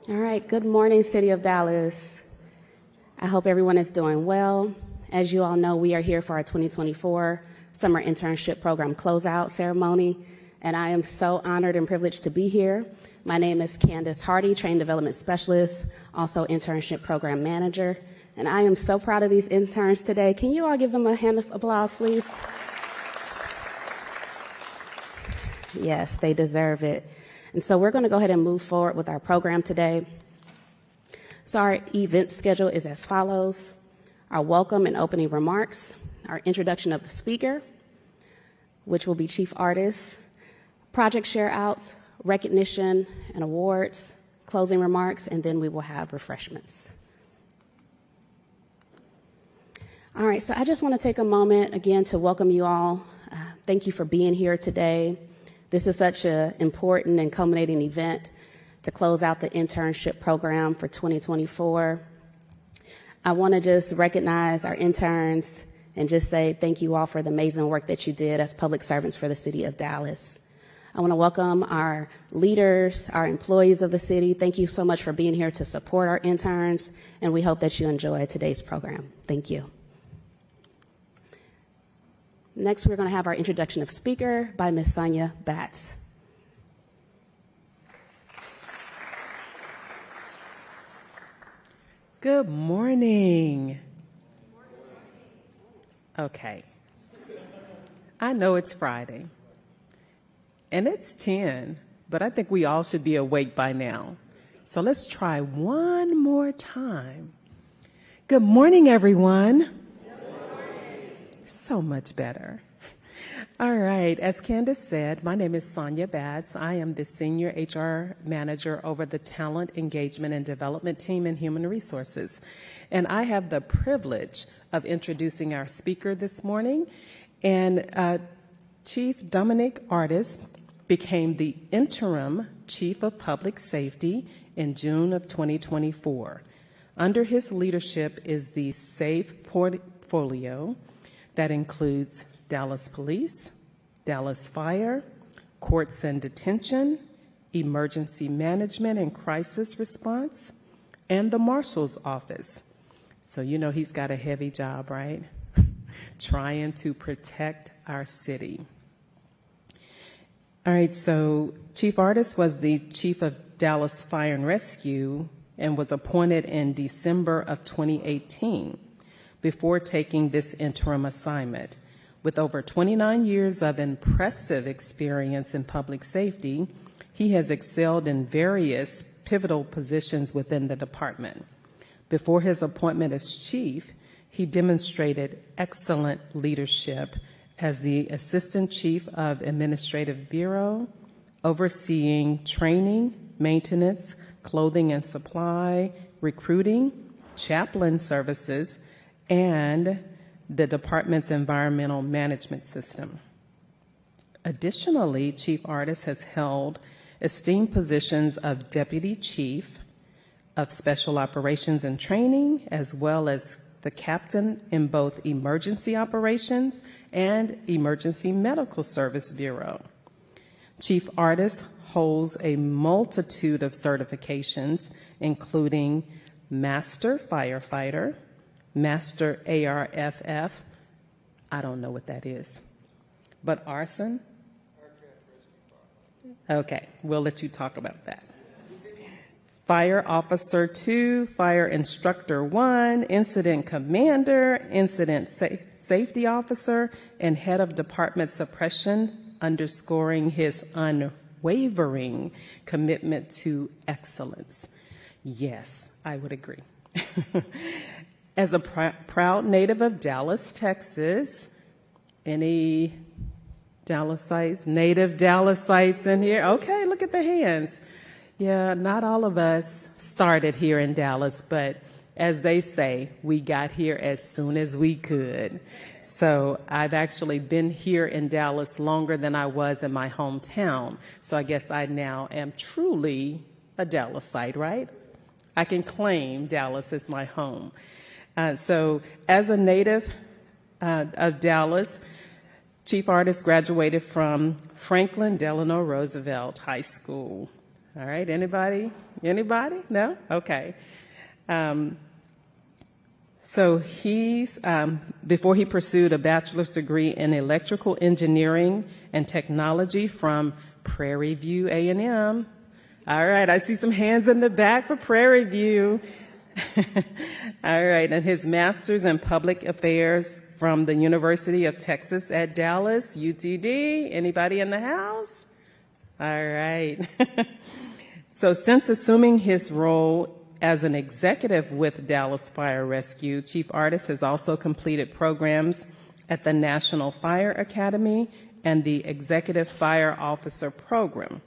All right, good morning, City of Dallas. I hope everyone is doing well. As you all know, we are here for our 2024 Summer Internship Program Closeout Ceremony, and I am so honored and privileged to be here. My name is Candace Hardy, Training Development Specialist, also Internship Program Manager, and I am so proud of these interns today. Can you all give them a hand of applause, please? Yes, they deserve it. And so we're going to go ahead and move forward with our program today. So our event schedule is as follows: our welcome and opening remarks, our introduction of the speaker, which will be Chief Aris, project share-outs, recognition and awards, closing remarks, and then we will have refreshments. All right, so I just want to take a moment again to welcome you all. Thank you for being here today. This is such an important and culminating event to close out the internship program for 2024. I want to just recognize our interns and just say thank you all for the amazing work that you did as public servants for the City of Dallas. I want to welcome our leaders, our employees of the city. Thank you so much for being here to support our interns, and we hope that you enjoy today's program. Thank you. Next, we're going to have our introduction of speaker by Ms. Sonia Batts. Good morning. Okay. I know it's Friday, and it's 10, but I think we all should be awake by now. So let's try one more time. Good morning, everyone. So much better. All right. As Candace said, my name is Sonia Batts. I am the Senior HR Manager over the Talent Engagement and Development Team in Human Resources. And I have the privilege of introducing our speaker this morning. And Chief Dominic Aris became the interim Chief of Public Safety in June of 2024. Under his leadership is the SAFE portfolio that includes Dallas Police, Dallas Fire, Courts and Detention, Emergency Management and Crisis Response, and the Marshal's Office. So you know he's got a heavy job, right? Trying to protect our city. All right, so Chief Aris was the Chief of Dallas Fire and Rescue and was appointed in December of 2018. Before taking this interim assignment. With over 29 years of impressive experience in public safety, he has excelled in various pivotal positions within the department. Before his appointment as chief, he demonstrated excellent leadership as the Assistant Chief of Administrative Bureau, overseeing training, maintenance, clothing and supply, recruiting, chaplain services, and the department's environmental management system. Additionally, Chief Aris has held esteemed positions of Deputy Chief of Special Operations and Training, as well as the Captain in both Emergency Operations and Emergency Medical Service Bureau. Chief Aris holds a multitude of certifications, including Master Firefighter, Master ARFF, I don't know what that is, but arson? Okay, we'll let you talk about that. Fire Officer 2, Fire Instructor 1, Incident Commander, Incident Safety Officer, and Head of Department Suppression, underscoring his unwavering commitment to excellence. Yes, I would agree. As a proud native of Dallas, Texas, any Dallasites, native Dallasites in here? Okay, look at the hands. Yeah, not all of us started here in Dallas, but as they say, we got here as soon as we could. So I've actually been here in Dallas longer than I was in my hometown. So I guess I now am truly a Dallasite, right? I can claim Dallas as my home. So as a native of Dallas, Chief Aris graduated from Franklin Delano Roosevelt High School. All right, anybody? Anybody? No? Okay. So he's, before he pursued a bachelor's degree in electrical engineering and technology from Prairie View A&M. All right, I see some hands in the back for Prairie View. All right, and his master's in public affairs from the University of Texas at Dallas, UTD. Anybody in the house? All right. So since assuming his role as an executive with Dallas Fire Rescue, Chief Aris has also completed programs at the National Fire Academy and the Executive Fire Officer Program,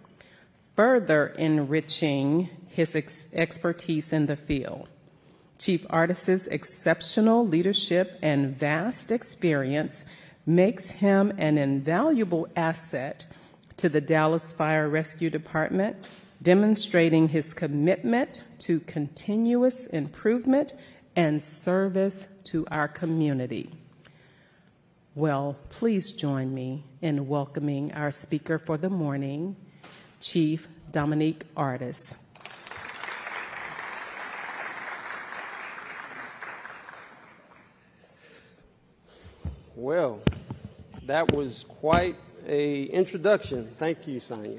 further enriching his expertise in the field. Chief Aris's exceptional leadership and vast experience makes him an invaluable asset to the Dallas Fire Rescue Department, demonstrating his commitment to continuous improvement and service to our community. Well, please join me in welcoming our speaker for the morning, Chief Dominique Aris. Well, that was quite an introduction. Thank you, Sonia.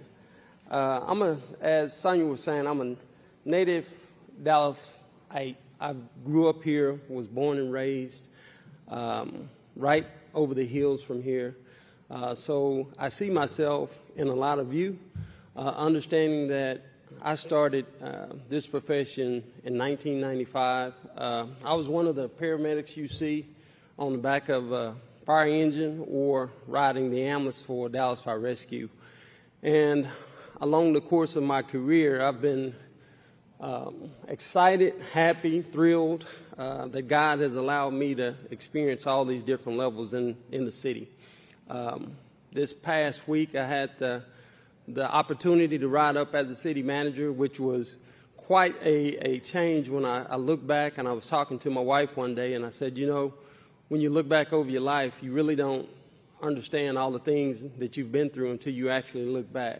As Sonia was saying, I'm a native Dallasite. I grew up here, was born and raised right over the hills from here. So I see myself in a lot of you, understanding that I started this profession in 1995. I was one of the paramedics you see on the back of a fire engine or riding the ambulance for Dallas Fire Rescue. And along the course of my career, I've been excited, happy, thrilled that God has allowed me to experience all these different levels in the city. This past week, I had the opportunity to ride up as a city manager, which was quite a change when I look back. And I was talking to my wife one day, and I said, you know, when you look back over your life, you really don't understand all the things that you've been through until you actually look back.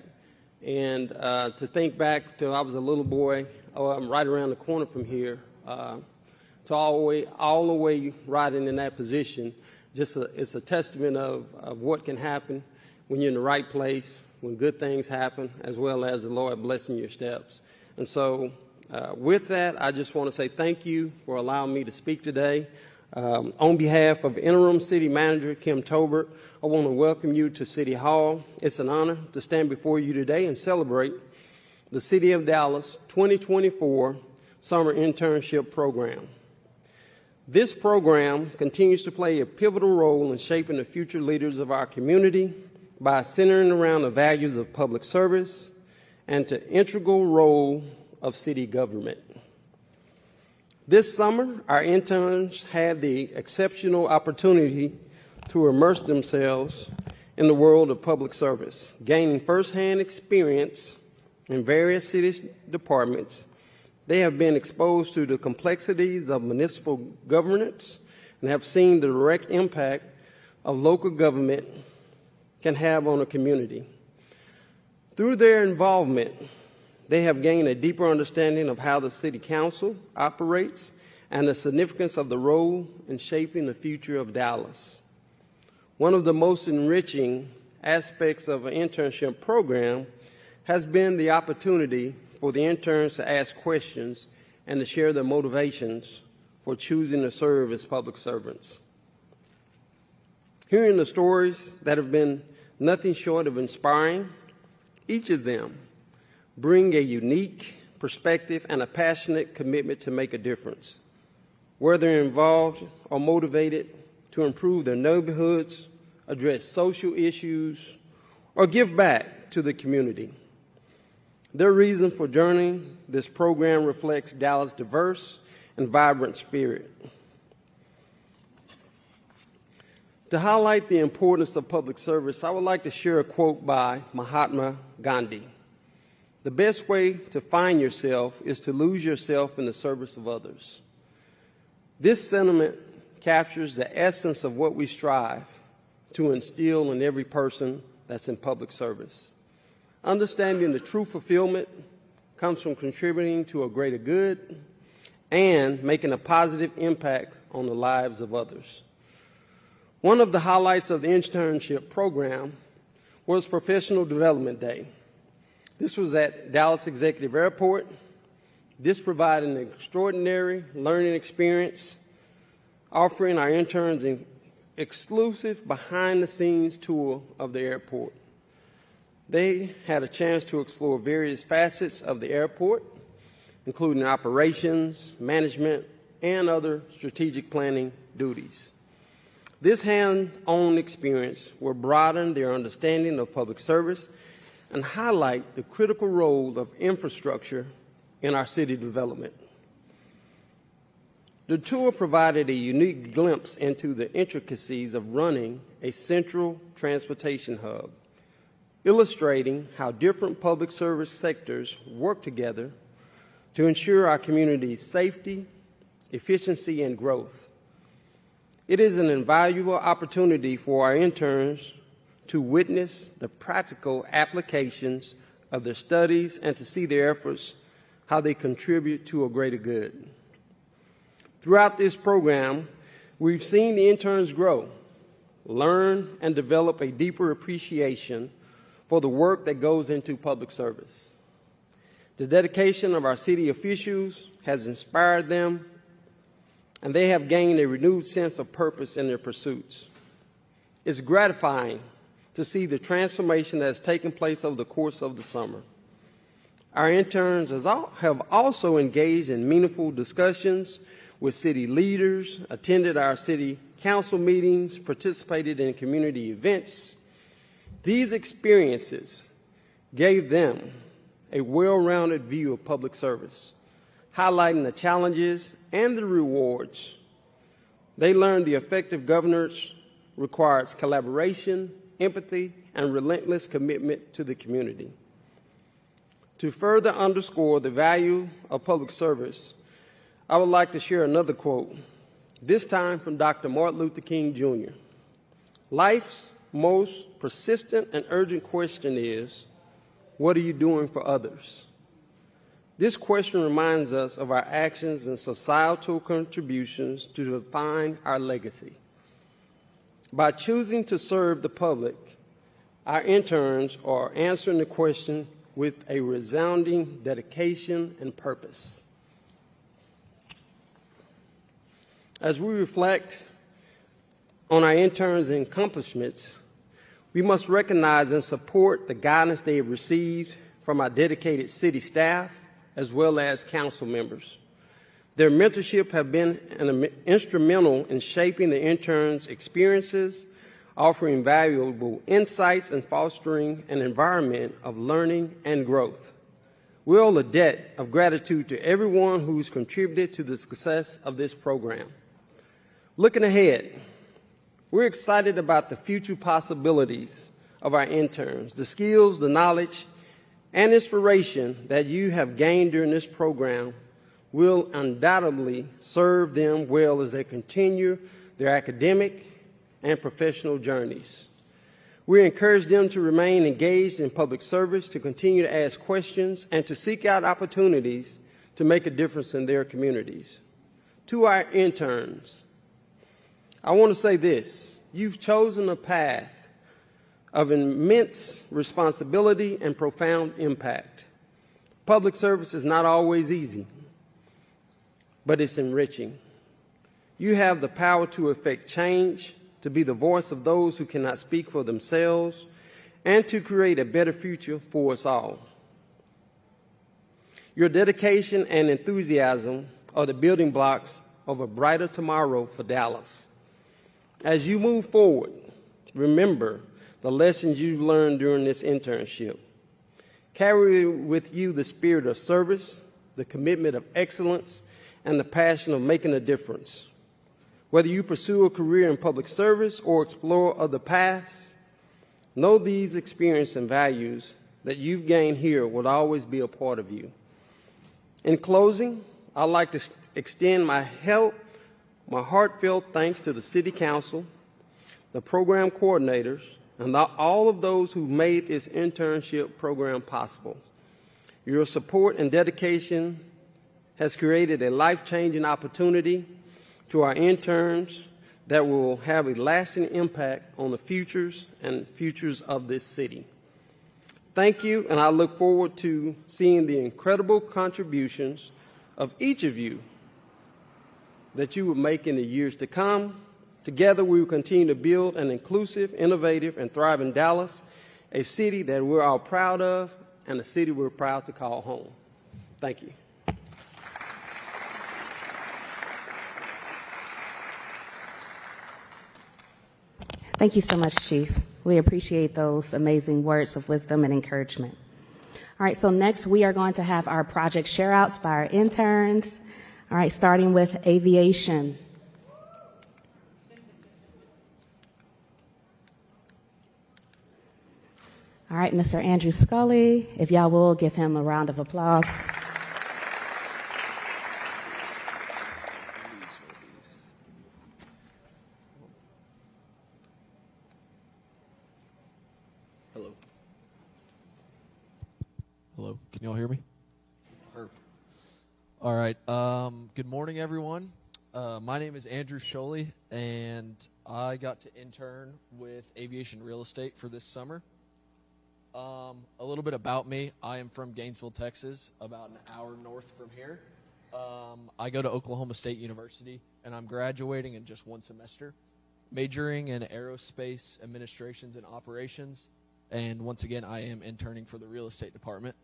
And to think back to I was a little boy, I'm right around the corner from here, to all the way riding in that position, it's a testament of what can happen when you're in the right place, when good things happen, as well as the Lord blessing your steps. And so with that, I just want to say thank you for allowing me to speak today. On behalf of Interim City Manager Kim Tolbert, I want to welcome you to City Hall. It's an honor to stand before you today and celebrate the City of Dallas 2024 Summer Internship Program. This program continues to play a pivotal role in shaping the future leaders of our community by centering around the values of public service and the integral role of city government. This summer, our interns had the exceptional opportunity to immerse themselves in the world of public service, gaining firsthand experience in various city departments. They have been exposed to the complexities of municipal governance and have seen the direct impact of local government can have on a community. Through their involvement, they have gained a deeper understanding of how the City Council operates and the significance of the role in shaping the future of Dallas. One of the most enriching aspects of an internship program has been the opportunity for the interns to ask questions and to share their motivations for choosing to serve as public servants. Hearing the stories that have been nothing short of inspiring, each of them bring a unique perspective and a passionate commitment to make a difference. Whether involved or motivated to improve their neighborhoods, address social issues, or give back to the community. Their reason for joining this program reflects Dallas' diverse and vibrant spirit. To highlight the importance of public service, I would like to share a quote by Mahatma Gandhi. The best way to find yourself is to lose yourself in the service of others. This sentiment captures the essence of what we strive to instill in every person that's in public service. Understanding the true fulfillment comes from contributing to a greater good and making a positive impact on the lives of others. One of the highlights of the internship program was Professional Development Day. This was at Dallas Executive Airport. This provided an extraordinary learning experience, offering our interns an exclusive behind-the-scenes tour of the airport. They had a chance to explore various facets of the airport, including operations, management, and other strategic planning duties. This hands-on experience will broaden their understanding of public service and highlight the critical role of infrastructure in our city development. The tour provided a unique glimpse into the intricacies of running a central transportation hub, illustrating how different public service sectors work together to ensure our community's safety, efficiency, and growth. It is an invaluable opportunity for our interns to witness the practical applications of their studies and to see their efforts, how they contribute to a greater good. Throughout this program, we've seen the interns grow, learn, and develop a deeper appreciation for the work that goes into public service. The dedication of our city officials has inspired them, and they have gained a renewed sense of purpose in their pursuits. It's gratifying to see the transformation that has taken place over the course of the summer. Our interns have also engaged in meaningful discussions with city leaders, attended our city council meetings, participated in community events. These experiences gave them a well-rounded view of public service, highlighting the challenges and the rewards. They learned the effective governance requires collaboration, empathy, and relentless commitment to the community. To further underscore the value of public service, I would like to share another quote, this time from Dr. Martin Luther King, Jr. Life's most persistent and urgent question is, what are you doing for others? This question reminds us of our actions and societal contributions to define our legacy. By choosing to serve the public, our interns are answering the question with a resounding dedication and purpose. As we reflect on our interns' accomplishments, we must recognize and support the guidance they have received from our dedicated city staff as well as council members. Their mentorship have been instrumental in shaping the interns' experiences, offering valuable insights and fostering an environment of learning and growth. We owe a debt of gratitude to everyone who's contributed to the success of this program. Looking ahead, we're excited about the future possibilities of our interns, the skills, the knowledge, and inspiration that you have gained during this program will undoubtedly serve them well as they continue their academic and professional journeys. We encourage them to remain engaged in public service, to continue to ask questions, and to seek out opportunities to make a difference in their communities. To our interns, I want to say this. You've chosen a path of immense responsibility and profound impact. Public service is not always easy, but it's enriching. You have the power to effect change, to be the voice of those who cannot speak for themselves, and to create a better future for us all. Your dedication and enthusiasm are the building blocks of a brighter tomorrow for Dallas. As you move forward, remember the lessons you've learned during this internship. Carry with you the spirit of service, the commitment of excellence, and the passion of making a difference. Whether you pursue a career in public service or explore other paths, know these experiences and values that you've gained here will always be a part of you. In closing, I'd like to extend my heartfelt thanks to the City Council, the program coordinators, and all of those who made this internship program possible. Your support and dedication has created a life-changing opportunity to our interns that will have a lasting impact on the futures of this city. Thank you, and I look forward to seeing the incredible contributions of each of you that you will make in the years to come. Together, we will continue to build an inclusive, innovative, and thriving Dallas, a city that we're all proud of and a city we're proud to call home. Thank you. Thank you so much, Chief. We appreciate those amazing words of wisdom and encouragement. All right, so next we are going to have our project share-outs by our interns. All right, starting with Aviation. All right, Mr. Andrew Scully, if y'all will give him a round of applause. Hello, can y'all hear me? Perfect. All right, good morning, everyone. My name is Andrew Scully, and I got to intern with Aviation Real Estate for this summer. A little bit about me. I am from Gainesville, Texas, about an hour north from here. I go to Oklahoma State University, and I'm graduating in just one semester, majoring in aerospace administrations and operations. And once again, I am interning for the real estate department.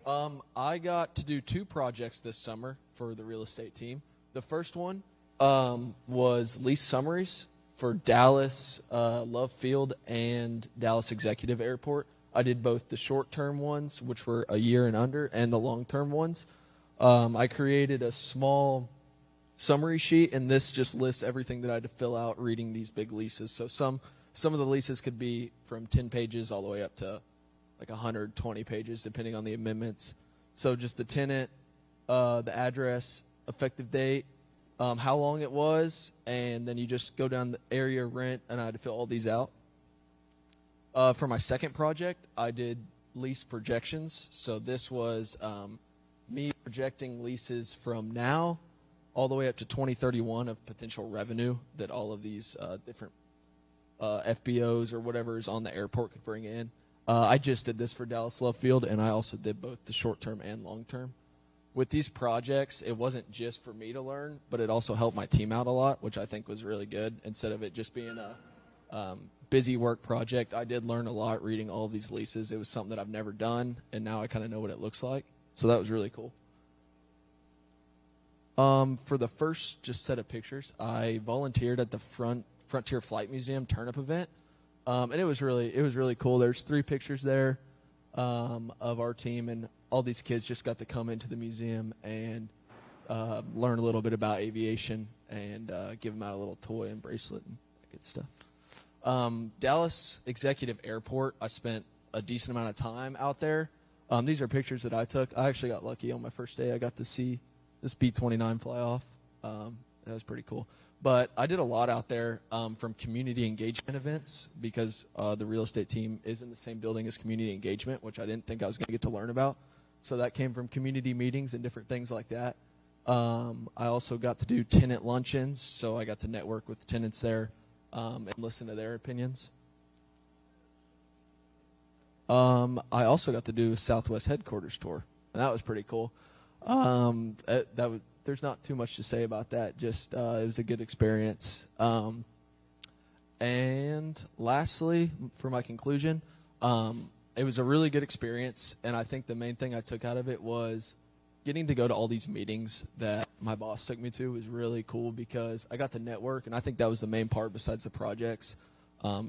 I got to do 2 projects this summer for the real estate team. The first one was lease summaries for Dallas Love Field and Dallas Executive Airport. I did both the short-term ones, which were a year and under, and the long-term ones. I created a small summary sheet, and this just lists everything that I had to fill out reading these big leases. So some of the leases could be from 10 pages all the way up to like 120 pages, depending on the amendments. So just the tenant, the address, effective date, how long it was, and then you just go down the area, rent, and I had to fill all these out. For my second project, I did lease projections. So this was me projecting leases from now all the way up to 2031 of potential revenue that all of these different FBOs or whatever is on the airport could bring in. I just did this for Dallas Love Field, and I also did both the short-term and long-term. With these projects, it wasn't just for me to learn, but it also helped my team out a lot, which I think was really good. Instead of it just being a busy work project, I did learn a lot reading all of these leases. It was something that I've never done, and now I kind of know what it looks like. So that was really cool. For the first just set of pictures, I volunteered at the Frontier Flight Museum Turnip event. And it was really cool. There's 3 pictures there of our team, and all these kids just got to come into the museum and learn a little bit about aviation and give them out a little toy and bracelet and good stuff. Dallas Executive Airport, I spent a decent amount of time out there. These are pictures that I took. I actually got lucky on my first day. I got to see this B-29 fly off. That was pretty cool. But I did a lot out there from community engagement events because the real estate team is in the same building as community engagement, which I didn't think I was going to get to learn about. So that came from community meetings and different things like that. I also got to do tenant luncheons, so I got to network with tenants there and listen to their opinions. I also got to do a Southwest headquarters tour, and that was pretty cool. There's not too much to say about that. Just it was a good experience. And lastly, for my conclusion, it was a really good experience, and I think the main thing I took out of it was getting to go to all these meetings that my boss took me to was really cool because I got to network, and I think that was the main part besides the projects.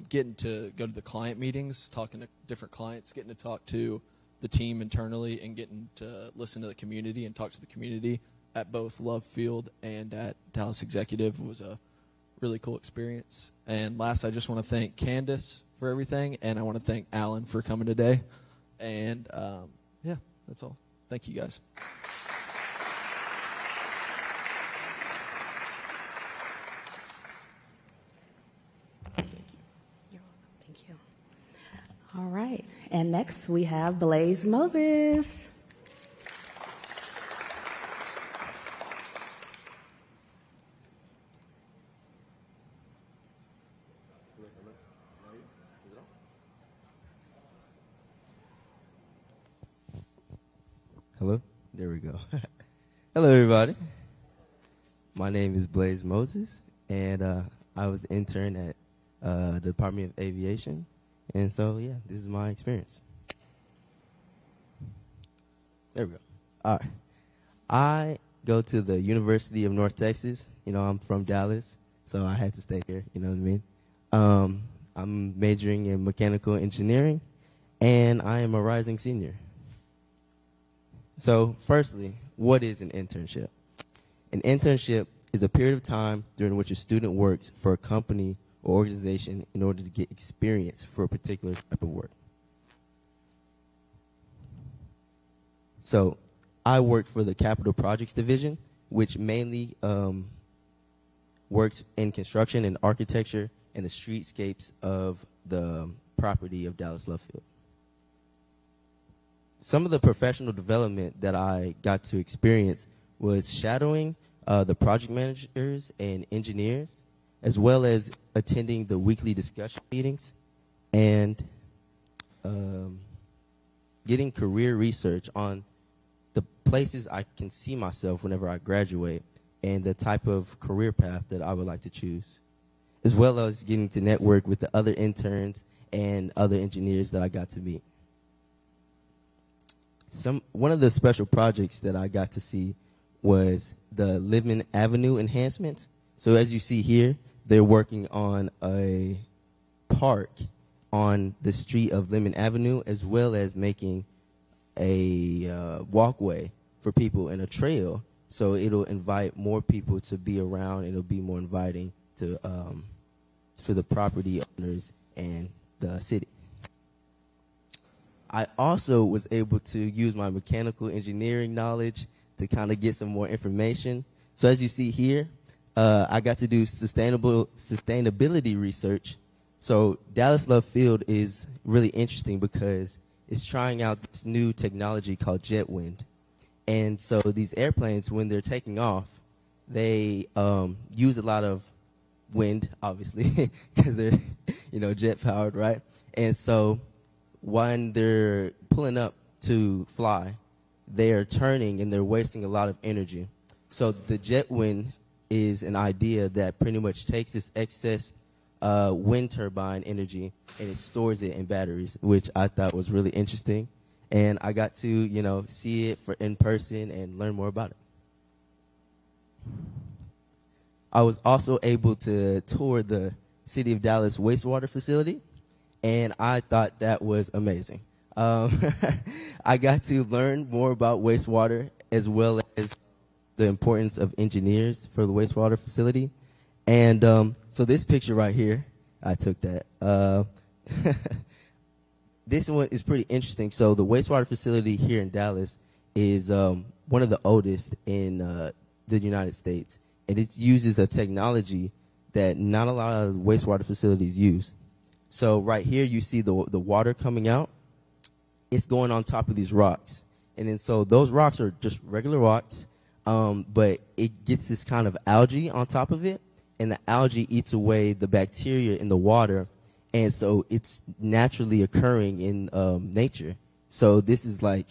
Getting to go to the client meetings, talking to different clients, getting to talk to the team internally, and getting to listen to the community and talk to the community at both Love Field and at Dallas Executive was a really cool experience. And last, I just want to thank Candace for everything, and I want to thank Alan for coming today. And, yeah, that's all. Thank you, guys. Thank you. All right. And next we have Blaze Moses. Hello? There we go. Hello, everybody. My name is Blaze Moses, and I was an intern at the Department of Aviation. And so, yeah, this is my experience. There we go. All right. I go to the University of North Texas. You know, I'm from Dallas, so I had to stay here. You know what I mean? I'm majoring in mechanical engineering, and I am a rising senior. So, firstly, what is an internship? An internship is a period of time during which a student works for a company or organization in order to get experience for a particular type of work. So, I worked for the Capital Projects Division, which mainly works in construction and architecture and the streetscapes of the property of Dallas Love Field. Some of the professional development that I got to experience was shadowing the project managers and engineers, as well as attending the weekly discussion meetings and getting career research on the places I can see myself whenever I graduate and the type of career path that I would like to choose, as well as getting to network with the other interns and other engineers that I got to meet. One of the special projects that I got to see was the Living Avenue enhancements. So as you see here, they're working on a park on the street of Living Avenue, as well as making a walkway for people and a trail. So it'll invite more people to be around, and it'll be more inviting to for the property owners and the city. I also was able to use my mechanical engineering knowledge to kind of get some more information. So as you see here, I got to do sustainability research. So Dallas Love Field is really interesting because it's trying out this new technology called jet wind. And so these airplanes, when they're taking off, they use a lot of wind, obviously, because they're, jet powered, right? And so when they're pulling up to fly, they are turning and they're wasting a lot of energy. So the jet wind is an idea that pretty much takes this excess wind turbine energy and it stores it in batteries, which I thought was really interesting. And I got to, see it in person and learn more about it. I was also able to tour the City of Dallas wastewater facility, and I thought that was amazing. I got to learn more about wastewater, as well as the importance of engineers for the wastewater facility. And so this picture right here, I took that. This one is pretty interesting. So the wastewater facility here in Dallas is one of the oldest in the United States. And it uses a technology that not a lot of wastewater facilities use. So right here you see the water coming out. It's going on top of these rocks. And then so those rocks are just regular rocks, but it gets this kind of algae on top of it. And the algae eats away the bacteria in the water. And so it's naturally occurring in nature. So this is like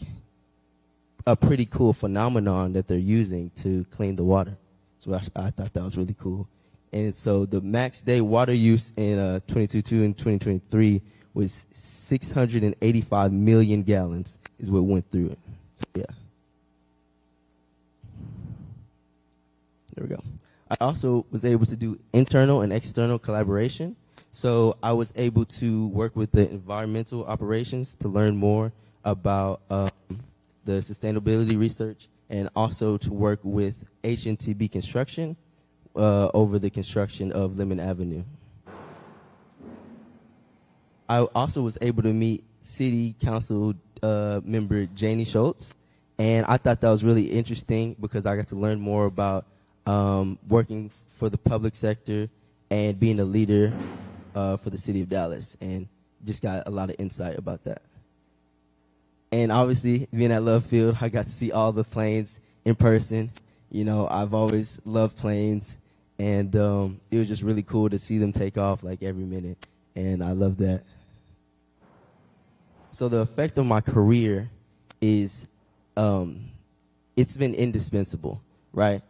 a pretty cool phenomenon that they're using to clean the water. So I thought that was really cool. And so the max day water use in 2022 and 2023 was 685 million gallons is what went through it. So, yeah. There we go. I also was able to do internal and external collaboration. So I was able to work with the environmental operations to learn more about the sustainability research, and also to work with HNTB Construction over the construction of Lemon Avenue. I also was able to meet City Council member Janie Schultz, and I thought that was really interesting because I got to learn more about working for the public sector and being a leader for the city of Dallas, and just got a lot of insight about that. And obviously, being at Love Field, I got to see all the planes in person. You know, I've always loved planes, and it was just really cool to see them take off like every minute, and I love that. So the effect of my career is it's been indispensable, right?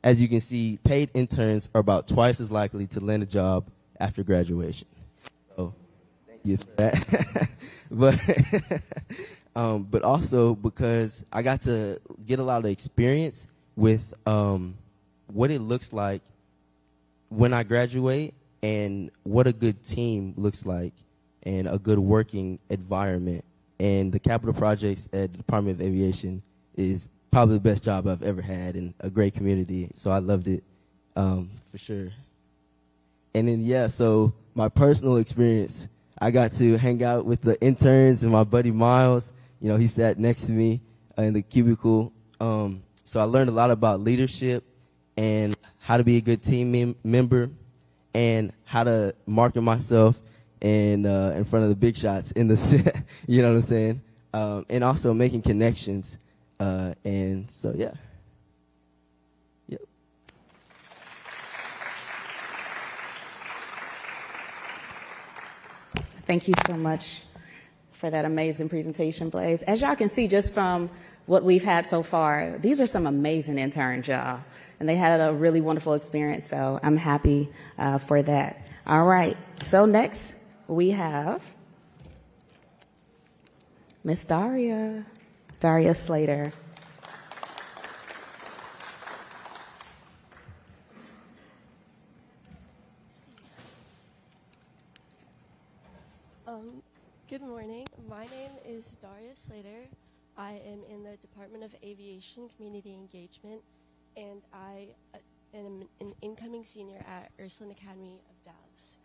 As you can see, paid interns are about twice as likely to land a job after graduation. So thank you for that. But also because I got to get a lot of experience with what it looks like when I graduate and what a good team looks like and a good working environment. And the capital projects at the Department of Aviation is probably the best job I've ever had in a great community. So I loved it for sure. And then, yeah, so my personal experience, I got to hang out with the interns and my buddy Miles. You know, he sat next to me in the cubicle. So I learned a lot about leadership and how to be a good team member and how to market myself and in front of the big shots in the set, you know what I'm saying? And also making connections. And so, yeah. Yep. Thank you so much for that amazing presentation, Blaze. As y'all can see just from what we've had so far, these are some amazing interns, y'all. And they had a really wonderful experience, so I'm happy for that. All right, so next we have Miss Daria Slater. Good morning. My name is Daria Slater. I am in the Department of Aviation Community Engagement, and I am an incoming senior at Ursuline Academy of Dallas.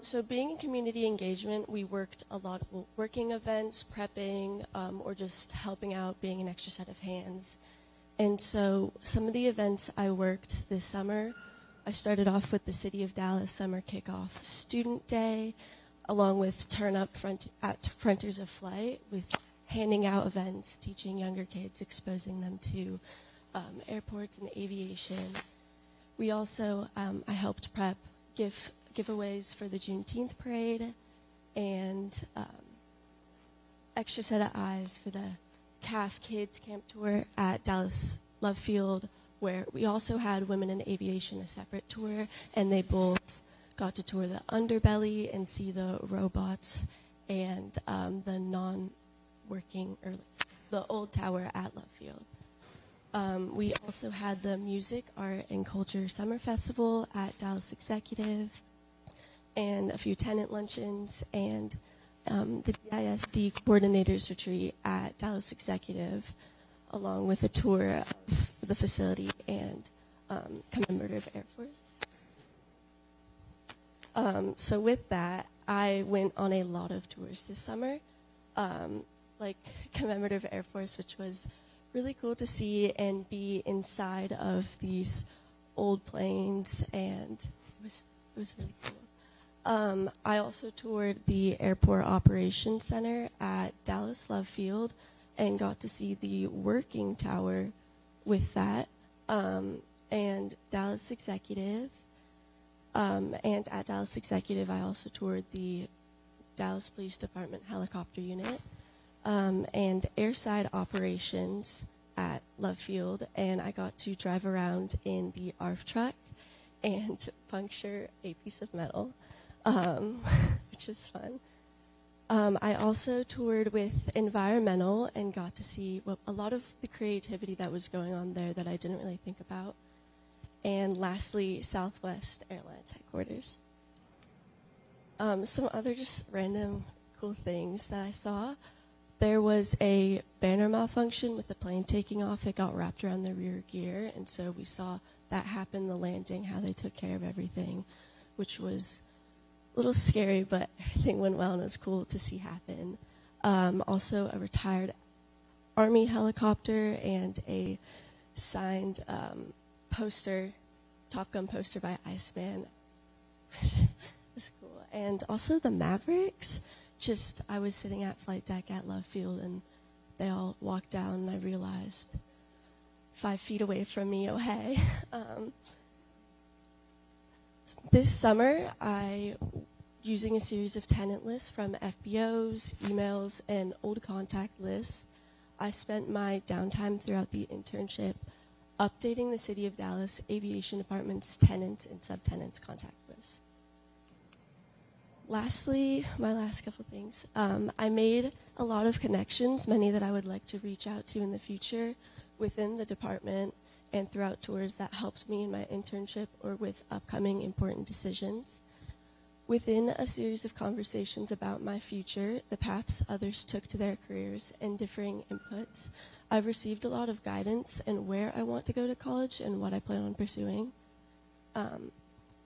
So being in community engagement, we worked a lot of working events, prepping, or just helping out, being an extra set of hands. And so some of the events I worked this summer, I started off with the City of Dallas Summer Kickoff Student Day, along with Turn Up at Fronters of Flight, with handing out events, teaching younger kids, exposing them to airports and aviation. We also, I helped prep giveaways for the Juneteenth parade and extra set of eyes for the CAF Kids Camp Tour at Dallas Love Field, where we also had Women in Aviation, a separate tour, and they both got to tour the underbelly and see the robots and the non-working, or the old tower at Love Field. We also had the Music, Art, and Culture Summer Festival at Dallas Executive, and a few tenant luncheons, and the DISD Coordinators Retreat at Dallas Executive, along with a tour of the facility and commemorative Air Force. So with that, I went on a lot of tours this summer, like commemorative Air Force, which was really cool to see and be inside of these old planes, and it was really cool. I also toured the Airport Operations Center at Dallas Love Field and got to see the working tower with that, and Dallas Executive. And at Dallas Executive, I also toured the Dallas Police Department helicopter unit and airside operations at Love Field, and I got to drive around in the ARF truck and puncture a piece of metal, which was fun. I also toured with environmental and got to see a lot of the creativity that was going on there that I didn't really think about. And lastly, Southwest Airlines headquarters. Some other just random cool things that I saw. There was a banner malfunction with the plane taking off. It got wrapped around the rear gear, and so we saw that happen, the landing, how they took care of everything, which was a little scary, but everything went well and it was cool to see happen. Also, a retired Army helicopter and a signed poster, Top Gun poster by Iceman. It was cool. And also the Mavericks I was sitting at flight deck at Love Field, and they all walked down, and I realized 5 feet away from me, oh hey. This summer, using a series of tenant lists from FBOs, emails, and old contact lists, I spent my downtime throughout the internship updating the City of Dallas Aviation Department's tenants and subtenants contact list. Lastly, my last couple things. I made a lot of connections, many that I would like to reach out to in the future within the department and throughout tours that helped me in my internship or with upcoming important decisions. Within a series of conversations about my future, the paths others took to their careers, and differing inputs, I've received a lot of guidance in where I want to go to college and what I plan on pursuing.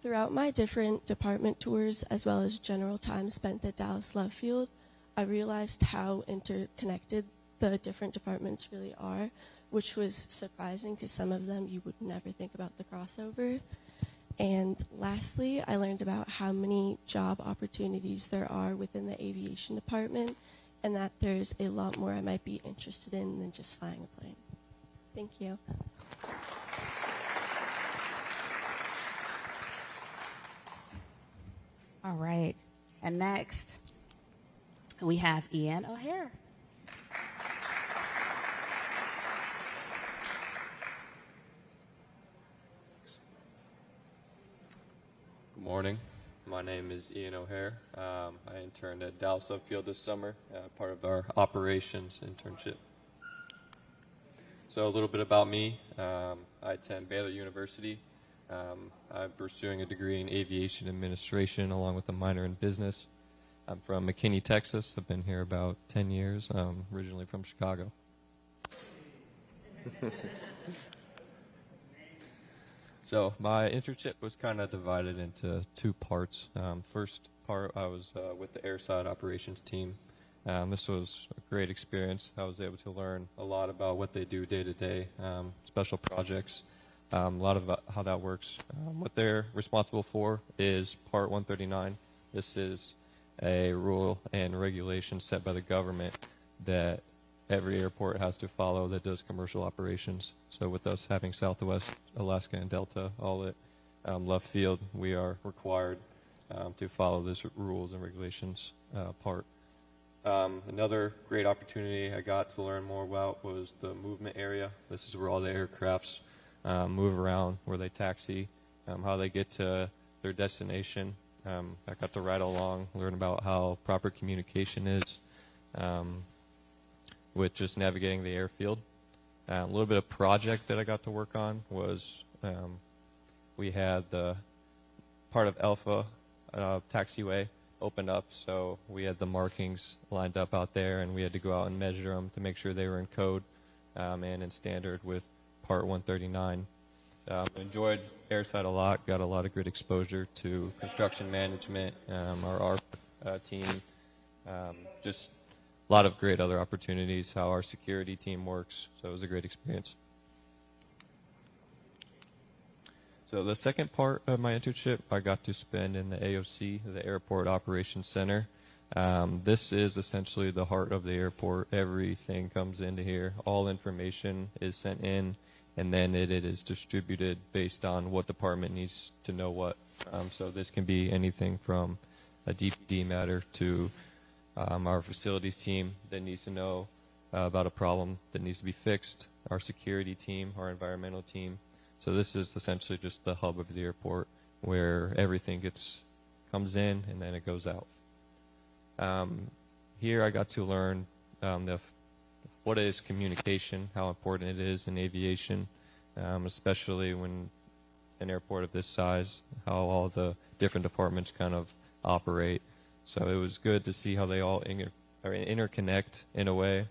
Throughout my different department tours, as well as general time spent at Dallas Love Field, I realized how interconnected the different departments really are, which was surprising because some of them you would never think about the crossover. And lastly, I learned about how many job opportunities there are within the aviation department, and that there's a lot more I might be interested in than just flying a plane. Thank you. All right. And next, we have Ian O'Hare. Good morning. My name is Ian O'Hare. I interned at Dallas Love Field this summer, part of our operations internship. So a little bit about me. I attend Baylor University. I'm pursuing a degree in aviation administration along with a minor in business. I'm from McKinney, Texas. I've been here about 10 years. I'm originally from Chicago. So my internship was kind of divided into 2 parts. First part, I was with the airside operations team. This was a great experience. I was able to learn a lot about what they do day to day, special projects, a lot of how that works. What they're responsible for is Part 139. This is a rule and regulation set by the government that every airport has to follow that does commercial operations. So with us having Southwest, Alaska, and Delta all at Love Field, we are required to follow this rules and regulations part. Another great opportunity I got to learn more about was the movement area. This is where all the aircrafts move around, where they taxi, how they get to their destination. I got to ride along, learn about how proper communication is with just navigating the airfield. A little bit of project that I got to work on was we had the part of Alpha taxiway opened up, so we had the markings lined up out there, and we had to go out and measure them to make sure they were in code and in standard with Part 139. Enjoyed airside a lot, got a lot of good exposure to construction management, our ARP team, just a lot of great other opportunities, how our security team works, so it was a great experience. So the second part of my internship I got to spend in the AOC, the Airport Operations Center. This is essentially the heart of the airport. Everything comes into here. All information is sent in, and then it is distributed based on what department needs to know what. So this can be anything from a DPD matter to our facilities team that needs to know about a problem that needs to be fixed, our security team, our environmental team. So this is essentially just the hub of the airport where everything comes in and then it goes out. Here I got to learn what is communication, how important it is in aviation, especially when an airport of this size, how all the different departments kind of operate. So it was good to see how they all interconnect in a way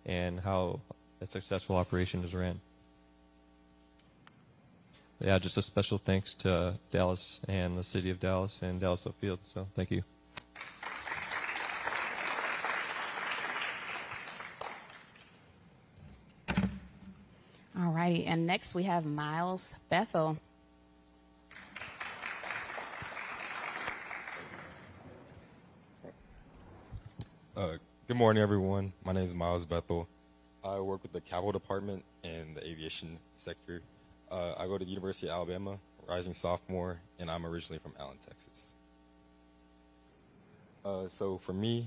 and how a successful operation is ran. Yeah, just a special thanks to Dallas and the City of Dallas and Dallas Love Field. So thank you. All righty, and next we have Miles Bethel. Good morning, everyone. My name is Miles Bethel. I work with the Capital Department in the aviation sector. I go to the University of Alabama, rising sophomore, and I'm originally from Allen, Texas. So for me,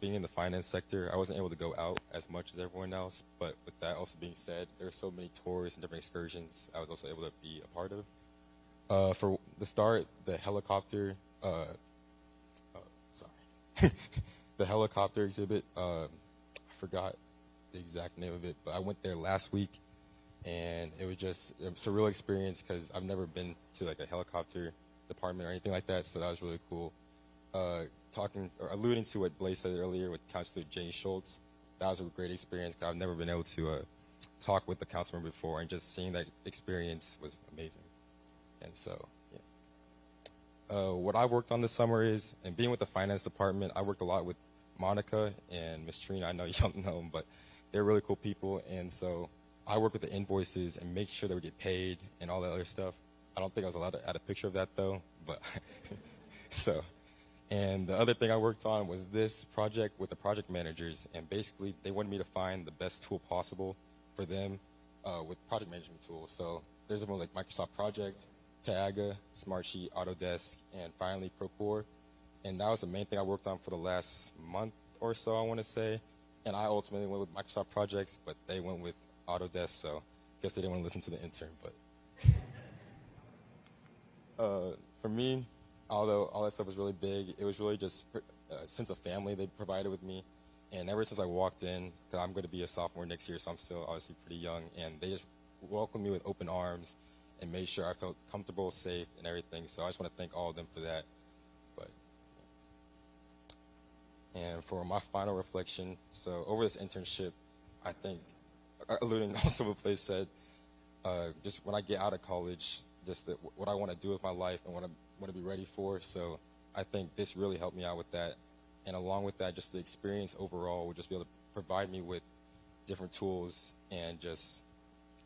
being in the finance sector, I wasn't able to go out as much as everyone else, but with that also being said, there are so many tours and different excursions I was also able to be a part of. For the start, the helicopter, the helicopter exhibit, I forgot the exact name of it, but I went there last week, and it was just a surreal experience because I've never been to like a helicopter department or anything like that, so that was really cool. Talking or alluding to what Blaze said earlier with Councilor Jay Schultz, that was a great experience because I've never been able to talk with the councilman before, and just seeing that experience was amazing. And so, yeah. What I worked on this summer is, and being with the finance department, I worked a lot with Monica and Miss Trina. I know you don't know them, but they're really cool people, and so I work with the invoices and make sure that we get paid and all that other stuff. I don't think I was allowed to add a picture of that though, but so. And the other thing I worked on was this project with the project managers, and basically they wanted me to find the best tool possible for them with project management tools. So there's one like Microsoft Project, Taaga, Smartsheet, Autodesk, and finally Procore. And that was the main thing I worked on for the last month or so, I want to say. And I ultimately went with Microsoft Projects, but they went with Autodesk, so I guess they didn't want to listen to the intern. But for me, although all that stuff was really big, it was really just a sense of family they provided with me. And ever since I walked in, because I'm going to be a sophomore next year, so I'm still obviously pretty young, and they just welcomed me with open arms and made sure I felt comfortable, safe, and everything. So I just want to thank all of them for that. But, and for my final reflection, so over this internship, I think, alluding also what Blaze said, just when I get out of college, just what I want to do with my life and what I want to be ready for. So I think this really helped me out with that. And along with that, just the experience overall will just be able to provide me with different tools and just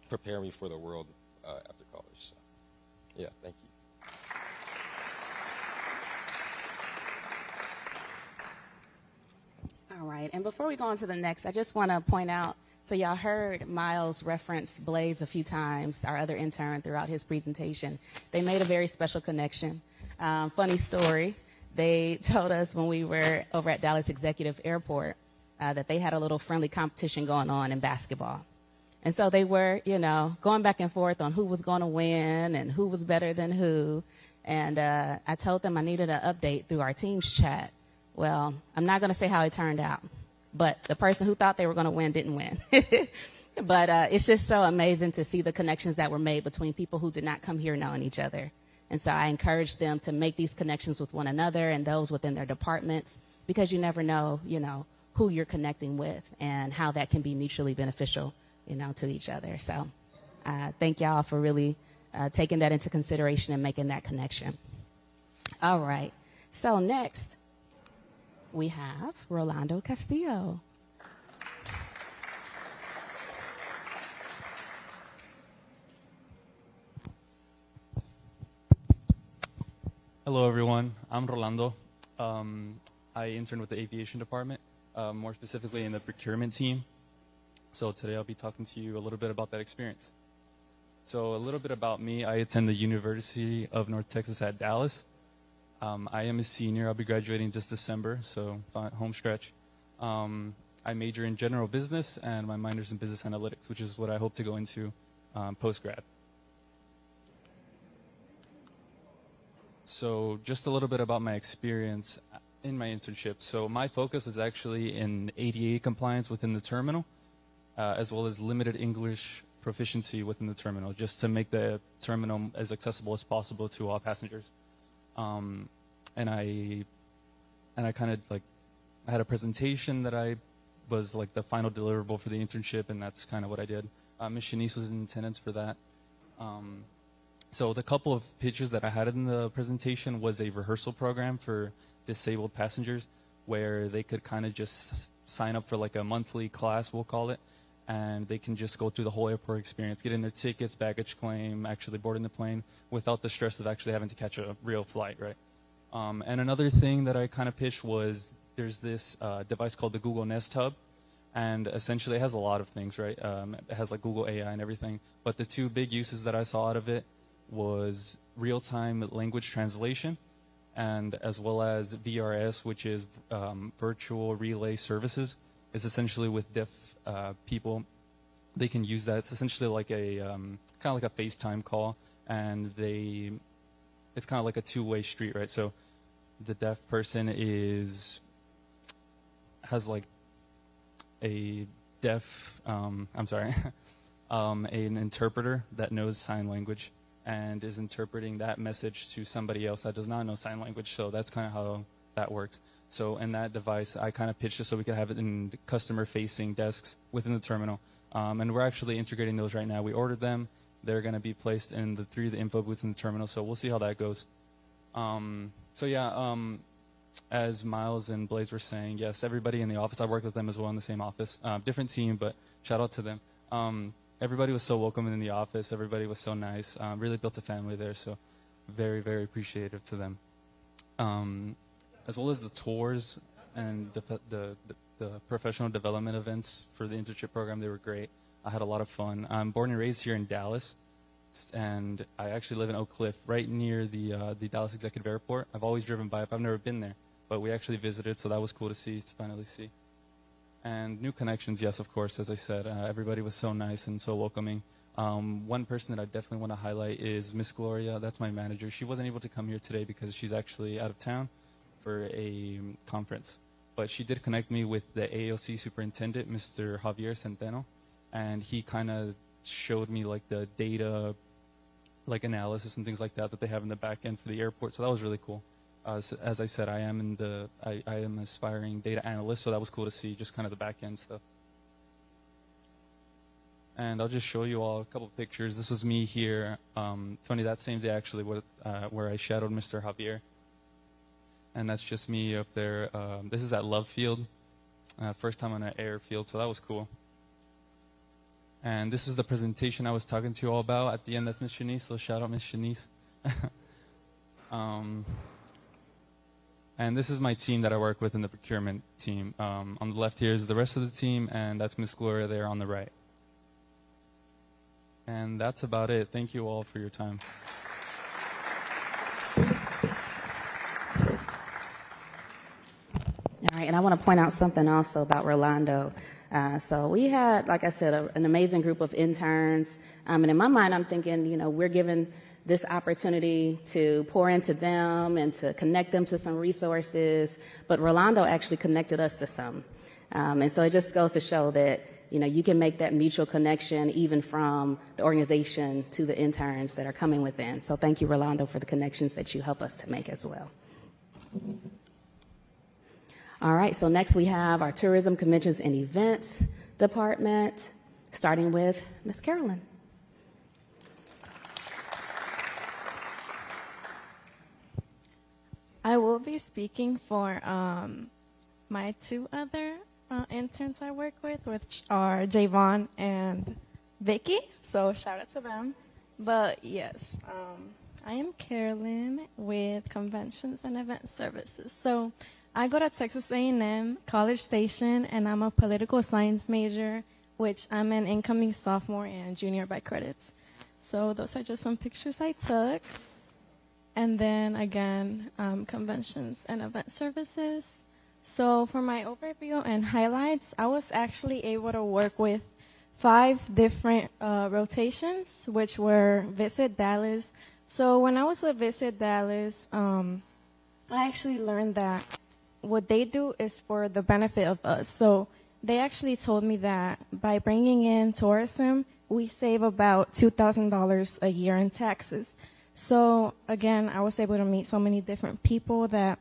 prepare me for the world after college. So, yeah, thank you. All right, and before we go on to the next, I just want to point out, so y'all heard Miles reference Blaze a few times, our other intern, throughout his presentation. They made a very special connection. Funny story, they told us when we were over at Dallas Executive Airport that they had a little friendly competition going on in basketball. And so they were, going back and forth on who was going to win and who was better than who. And I told them I needed an update through our team's chat. Well, I'm not going to say how it turned out, but the person who thought they were going to win didn't win. But it's just so amazing to see the connections that were made between people who did not come here knowing each other. And so I encourage them to make these connections with one another and those within their departments, because you never know, who you're connecting with and how that can be mutually beneficial, to each other. So thank y'all for really taking that into consideration and making that connection. All right. So next, we have Rolando Castillo. Hello, everyone. I'm Rolando. I interned with the Aviation department, more specifically in the procurement team. So today I'll be talking to you a little bit about that experience. So a little bit about me. I attend the University of North Texas at Dallas. I am a senior. I'll be graduating this December, so home stretch. I major in general business, and my minor's in business analytics, which is what I hope to go into post-grad. So just a little bit about my experience in my internship. So my focus is actually in ADA compliance within the terminal, as well as limited English proficiency within the terminal, just to make the terminal as accessible as possible to all passengers. And I kind of I had a presentation that I was like the final deliverable for the internship, and that's kind of what I did. Ms. Shanice was in attendance for that. So the couple of pitches that I had in the presentation was a rehearsal program for disabled passengers, where they could kind of just sign up for like a monthly class, we'll call it, and they can just go through the whole airport experience, getting their tickets, baggage claim, actually boarding the plane, without the stress of actually having to catch a real flight, right? And another thing that I kind of pitched was there's this device called the Google Nest Hub, and essentially it has a lot of things, right? It has like Google AI and everything, but the two big uses that I saw out of it was real-time language translation, and as well as VRS, which is virtual relay services. It's essentially with deaf people, they can use that. It's essentially like a kind of like a FaceTime call, and it's kind of like a two-way street, right? So the deaf person has like a deaf, an interpreter that knows sign language and is interpreting that message to somebody else that does not know sign language. So that's kind of how that works. So in that device, I kind of pitched it so we could have it in customer-facing desks within the terminal. And we're actually integrating those right now. We ordered them. They're going to be placed in the info booths in the terminal, so we'll see how that goes. As Miles and Blaze were saying, yes, everybody in the office, I work with them as well in the same office. Different team, but shout out to them. Everybody was so welcoming in the office. Everybody was so nice. Really built a family there, so very, very appreciative to them. As well as the tours and the professional development events for the internship program, they were great. I had a lot of fun. I'm born and raised here in Dallas, and I actually live in Oak Cliff, right near the Dallas Executive Airport. I've always driven by it. I've never been there, but we actually visited, so that was cool to finally see. And new connections, yes, of course, as I said. Everybody was so nice and so welcoming. One person that I definitely want to highlight is Miss Gloria. That's my manager. She wasn't able to come here today because she's actually out of town for a conference. But she did connect me with the AOC superintendent, Mr. Javier Centeno, and he kind of showed me like the data, like analysis and things like that they have in the back end for the airport. So that was really cool. As I said, I am an aspiring data analyst, so that was cool to see just kind of the back end stuff. And I'll just show you all a couple of pictures. This was me here. Funny, that same day actually, where I shadowed Mr. Javier. And that's just me up there. This is at Love Field. First time on an airfield, so that was cool. And this is the presentation I was talking to you all about. At the end, that's Miss Shanice, so shout out Miss Shanice. And this is my team that I work with in the procurement team. On the left here is the rest of the team, and that's Miss Gloria there on the right. And that's about it. Thank you all for your time. All right, and I want to point out something also about Rolando. So we had, like I said, an amazing group of interns. And in my mind, I'm thinking, we're given this opportunity to pour into them and to connect them to some resources. But Rolando actually connected us to some. And so it just goes to show that, you can make that mutual connection even from the organization to the interns that are coming within. So thank you, Rolando, for the connections that you help us to make as well. All right, so next we have our Tourism, Conventions, and Events Department, starting with Ms. Carolyn. I will be speaking for my two other interns I work with, which are Javon and Vicky, so shout out to them. But yes, I am Carolyn with Conventions and Event Services. So I go to Texas A&M, College Station, and I'm a political science major, which I'm an incoming sophomore and junior by credits. So those are just some pictures I took. And then again, Conventions and Event Services. So for my overview and highlights, I was actually able to work with 5 different rotations, which were Visit Dallas. So when I was with Visit Dallas, I actually learned that what they do is for the benefit of us. So they actually told me that by bringing in tourism, we save about $2,000 a year in taxes. So again, I was able to meet so many different people that,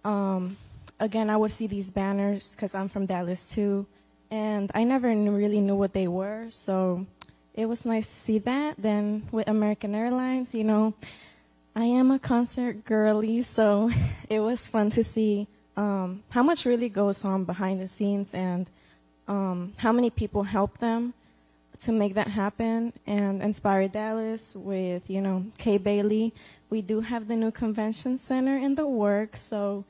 again, I would see these banners because I'm from Dallas too, and I never really knew what they were. So it was nice to see that. Then with American Airlines, I am a concert girly, so it was fun to see how much really goes on behind the scenes and how many people help them to make that happen. And Inspire Dallas with, Kay Bailey. We do have the new convention center in the works, so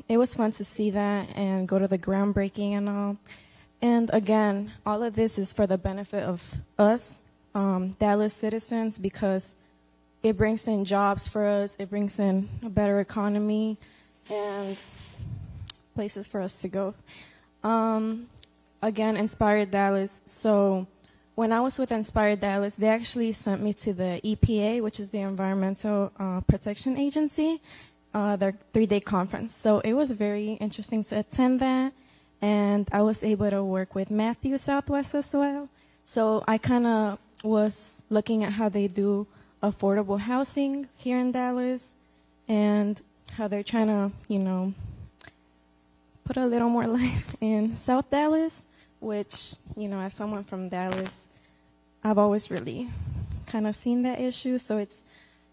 It was fun to see that and go to the groundbreaking and all. And again, all of this is for the benefit of us, Dallas citizens, because it brings in jobs for us, it brings in a better economy, and places for us to go. Again, Inspired Dallas. So when I was with Inspired Dallas, they actually sent me to the EPA, which is the Environmental Protection Agency, their 3-day conference. So it was very interesting to attend that. And I was able to work with Matthew Southwest as well. So I kind of was looking at how they do affordable housing here in Dallas and how they're trying to, put a little more life in South Dallas, which, as someone from Dallas, I've always really kind of seen that issue. So it's,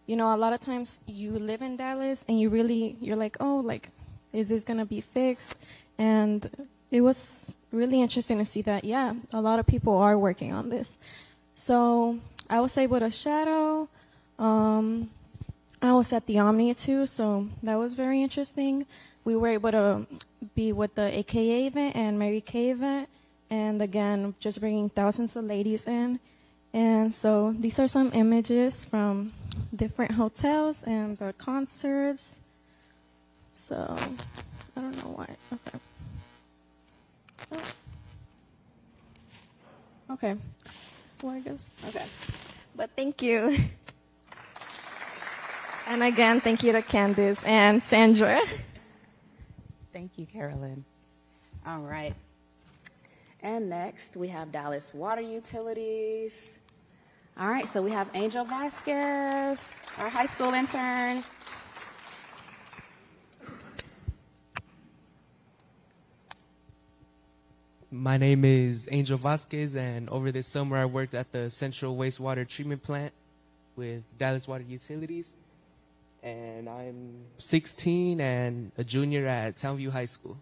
a lot of times you live in Dallas and you're like, oh, like, is this going to be fixed? And it was really interesting to see that, yeah, a lot of people are working on this. So I was able to shadow. I was at the Omni too, so that was very interesting. We were able to be with the AKA event and Mary Kay event, and again, just bringing thousands of ladies in. And so these are some images from different hotels and the concerts. So I don't know why. Okay. Okay. Well, I guess. Okay. But thank you. And again, thank you to Candice and Sandra. Thank you, Carolyn. All right. And next, we have Dallas Water Utilities. All right, so we have Angel Vasquez, our high school intern. My name is Angel Vasquez, and over this summer I worked at the Central Wastewater Treatment Plant with Dallas Water Utilities. And I'm 16 and a junior at Townview High School.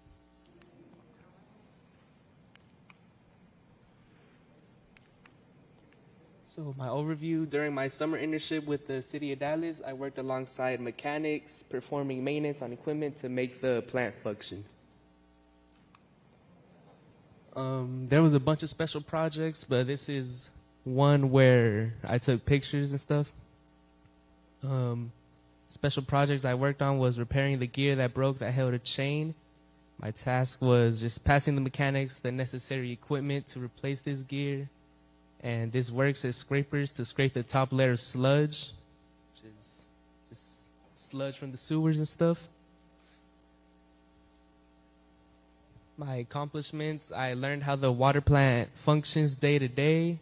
So my overview, during my summer internship with the City of Dallas, I worked alongside mechanics, performing maintenance on equipment to make the plant function. There was a bunch of special projects, but this is one where I took pictures and stuff. Special projects I worked on was repairing the gear that broke that held a chain. My task was just passing the mechanics the necessary equipment to replace this gear. And this works as scrapers to scrape the top layer of sludge, which is just sludge from the sewers and stuff. My accomplishments, I learned how the water plant functions day to day,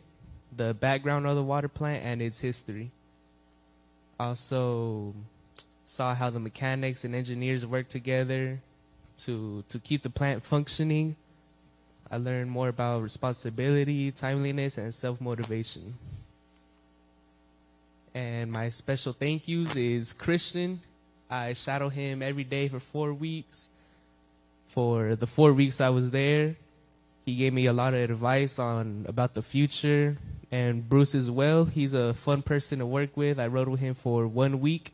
the background of the water plant, and its history. Also saw how the mechanics and engineers work together to keep the plant functioning. I learned more about responsibility, timeliness, and self-motivation. And my special thank yous is Christian. I shadow him every day for 4 weeks. For the 4 weeks I was there, he gave me a lot of advice about the future. And Bruce as well. He's a fun person to work with. I rode with him for 1 week.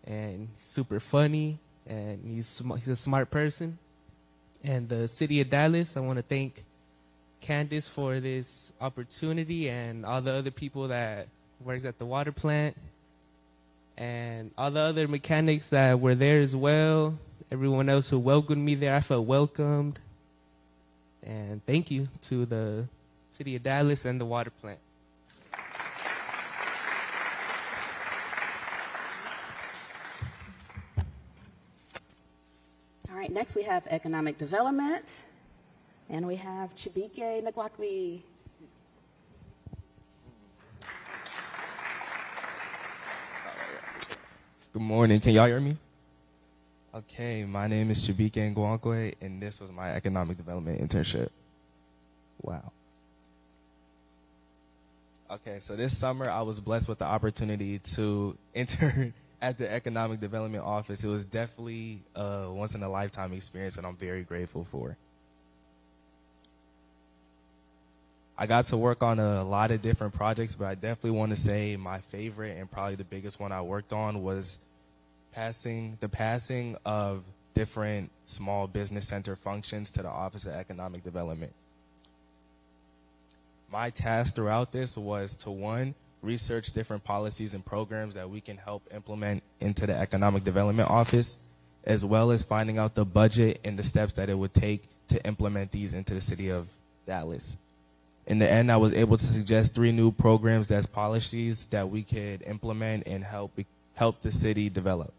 And he's super funny. And he's a smart person. And the City of Dallas, I want to thank Candice for this opportunity and all the other people that worked at the water plant and all the other mechanics that were there as well. Everyone else who welcomed me there, I felt welcomed. And thank you to the City of Dallas and the water plant. All right, next we have economic development, and we have Chibike Nagwakwi. Good morning. Can y'all hear me? Okay, my name is Chibike Ngwankwe, and this was my economic development internship. Wow. Okay, so this summer I was blessed with the opportunity to intern at the Economic Development Office. It was definitely a once-in-a-lifetime experience, and I'm very grateful for. I got to work on a lot of different projects, but I definitely want to say my favorite and probably the biggest one I worked on was the passing of different small business center functions to the Office of Economic Development. My task throughout this was to, one, research different policies and programs that we can help implement into the Economic Development Office, as well as finding out the budget and the steps that it would take to implement these into the city of Dallas. In the end, I was able to suggest 3 new programs as policies that we could implement and help the city develop.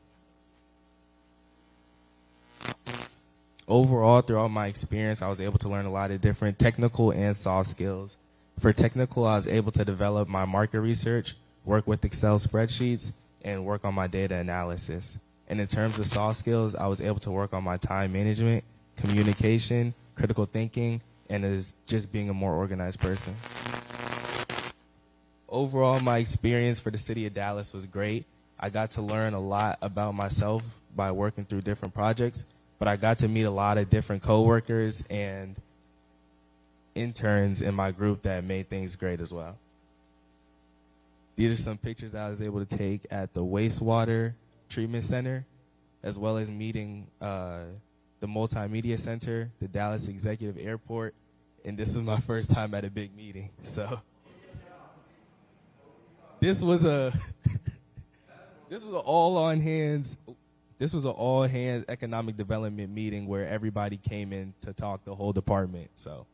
Overall, throughout my experience, I was able to learn a lot of different technical and soft skills. For technical, I was able to develop my market research, work with Excel spreadsheets, and work on my data analysis. And in terms of soft skills, I was able to work on my time management, communication, critical thinking, and is just being a more organized person. Overall, my experience for the city of Dallas was great. I got to learn a lot about myself by working through different projects, but I got to meet a lot of different coworkers and interns in my group that made things great as well. These are some pictures I was able to take at the wastewater treatment center, as well as meeting the Multimedia Center, the Dallas Executive Airport, and this was my first time at a big meeting. So this was an all hands economic development meeting where everybody came in to talk, the whole department. So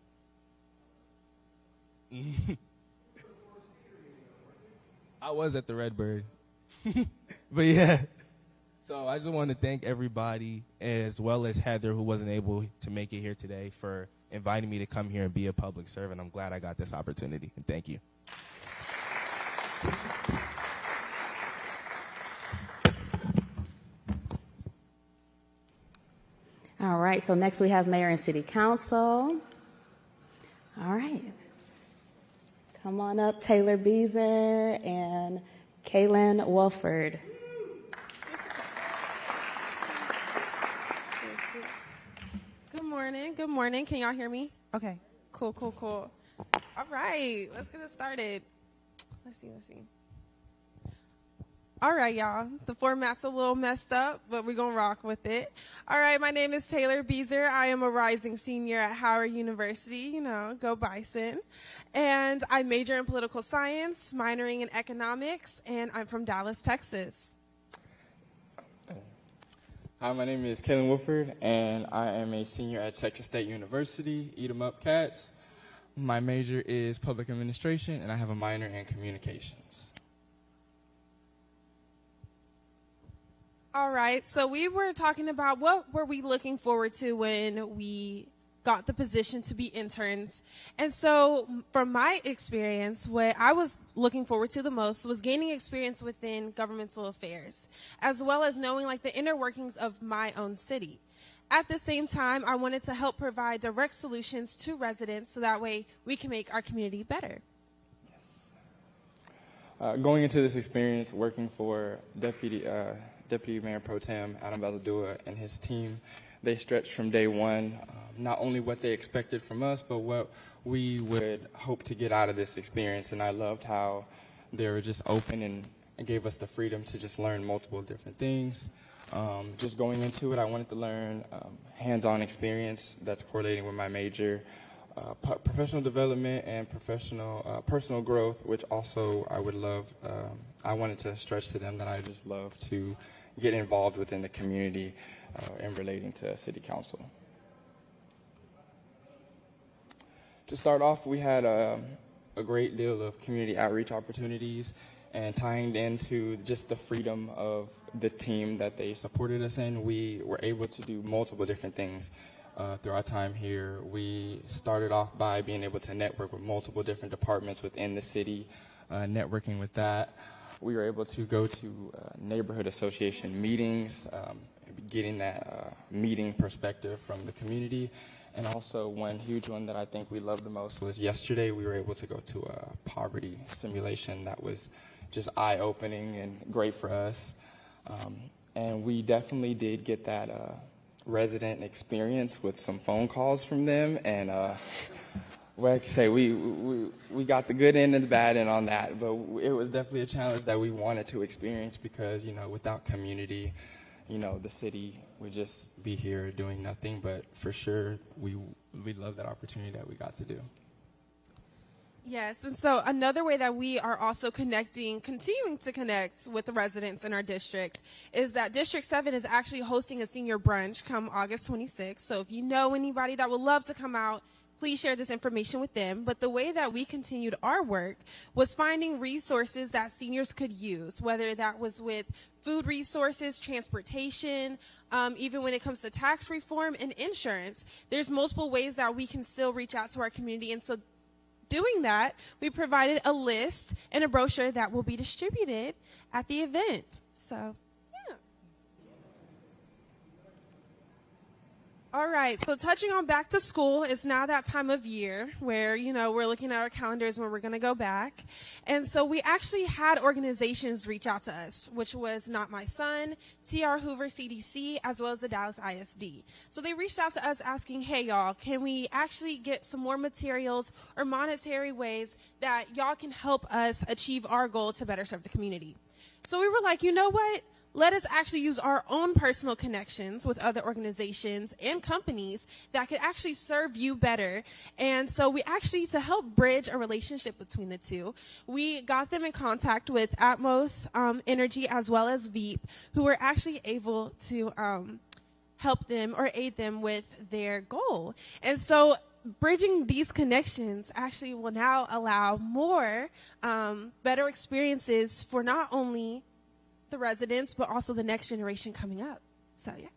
I was at the Redbird. But yeah. So I just want to thank everybody, as well as Heather, who wasn't able to make it here today, for inviting me to come here and be a public servant. I'm glad I got this opportunity, and thank you. All right, so next we have Mayor and City Council. All right. Come on up, Taylor Beezer and Kaylin Wolford. Good morning. Can y'all hear me? Okay, cool. All right, let's get it started. Let's see. All right, y'all. The format's a little messed up, but we're going to rock with it. All right, my name is Taylor Beezer. I am a rising senior at Howard University, go Bison. And I major in political science, minoring in economics, and I'm from Dallas, Texas. Hi, my name is Kaylin Wolford, and I am a senior at Texas State University. Eat 'em up, cats. My major is public administration, and I have a minor in communications. All right, so we were talking about what were we looking forward to when we got the position to be interns. And so from my experience, what I was looking forward to the most was gaining experience within governmental affairs, as well as knowing the inner workings of my own city. At the same time, I wanted to help provide direct solutions to residents so that way we can make our community better. Going into this experience, working for Deputy Mayor Pro Tem Adam Valadua and his team, they stretched from day one, not only what they expected from us, but what we would hope to get out of this experience. And I loved how they were just open and gave us the freedom to just learn multiple different things. Just going into it, I wanted to learn hands-on experience that's correlating with my major, professional development and personal growth, which also I would love. I wanted to stretch to them that I just love to get involved within the community and relating to city council. To start off, we had a great deal of community outreach opportunities, and tying into just the freedom of the team that they supported us in, we were able to do multiple different things through our time here. We started off by being able to network with multiple different departments within the city. Networking with that, we were able to go to neighborhood association meetings, getting that meeting perspective from the community. And also one huge one that I think we loved the most was yesterday we were able to go to a poverty simulation that was just eye-opening and great for us. And we definitely did get that resident experience with some phone calls from them. And well, I can say we got the good end and the bad end on that, but it was definitely a challenge that we wanted to experience because, without community, the city would just be here doing nothing. But for sure, we love that opportunity that we got to do. Yes, and so another way that we are also continuing to connect with the residents in our district is that District 7 is actually hosting a senior brunch come August 26th. So if you know anybody that would love to come out, please share this information with them. But the way that we continued our work was finding resources that seniors could use, whether that was with food resources, transportation, even when it comes to tax reform and insurance. There's multiple ways that we can still reach out to our community. And so doing that, we provided a list and a brochure that will be distributed at the event. So, yeah. All right, so touching on back to school, it's now that time of year where, we're looking at our calendars when we're going to go back. And so we actually had organizations reach out to us, which was Not My Son, TR Hoover CDC, as well as the Dallas ISD. So they reached out to us asking, hey, y'all, can we actually get some more materials or monetary ways that y'all can help us achieve our goal to better serve the community? So we were like, you know what? Let us actually use our own personal connections with other organizations and companies that could actually serve you better. And so we actually, to help bridge a relationship between the two, we got them in contact with Atmos Energy as well as Veep, who were actually able to help them or aid them with their goal. And so bridging these connections actually will now allow more better experiences for not only the residents, but also the next generation coming up. So, yeah.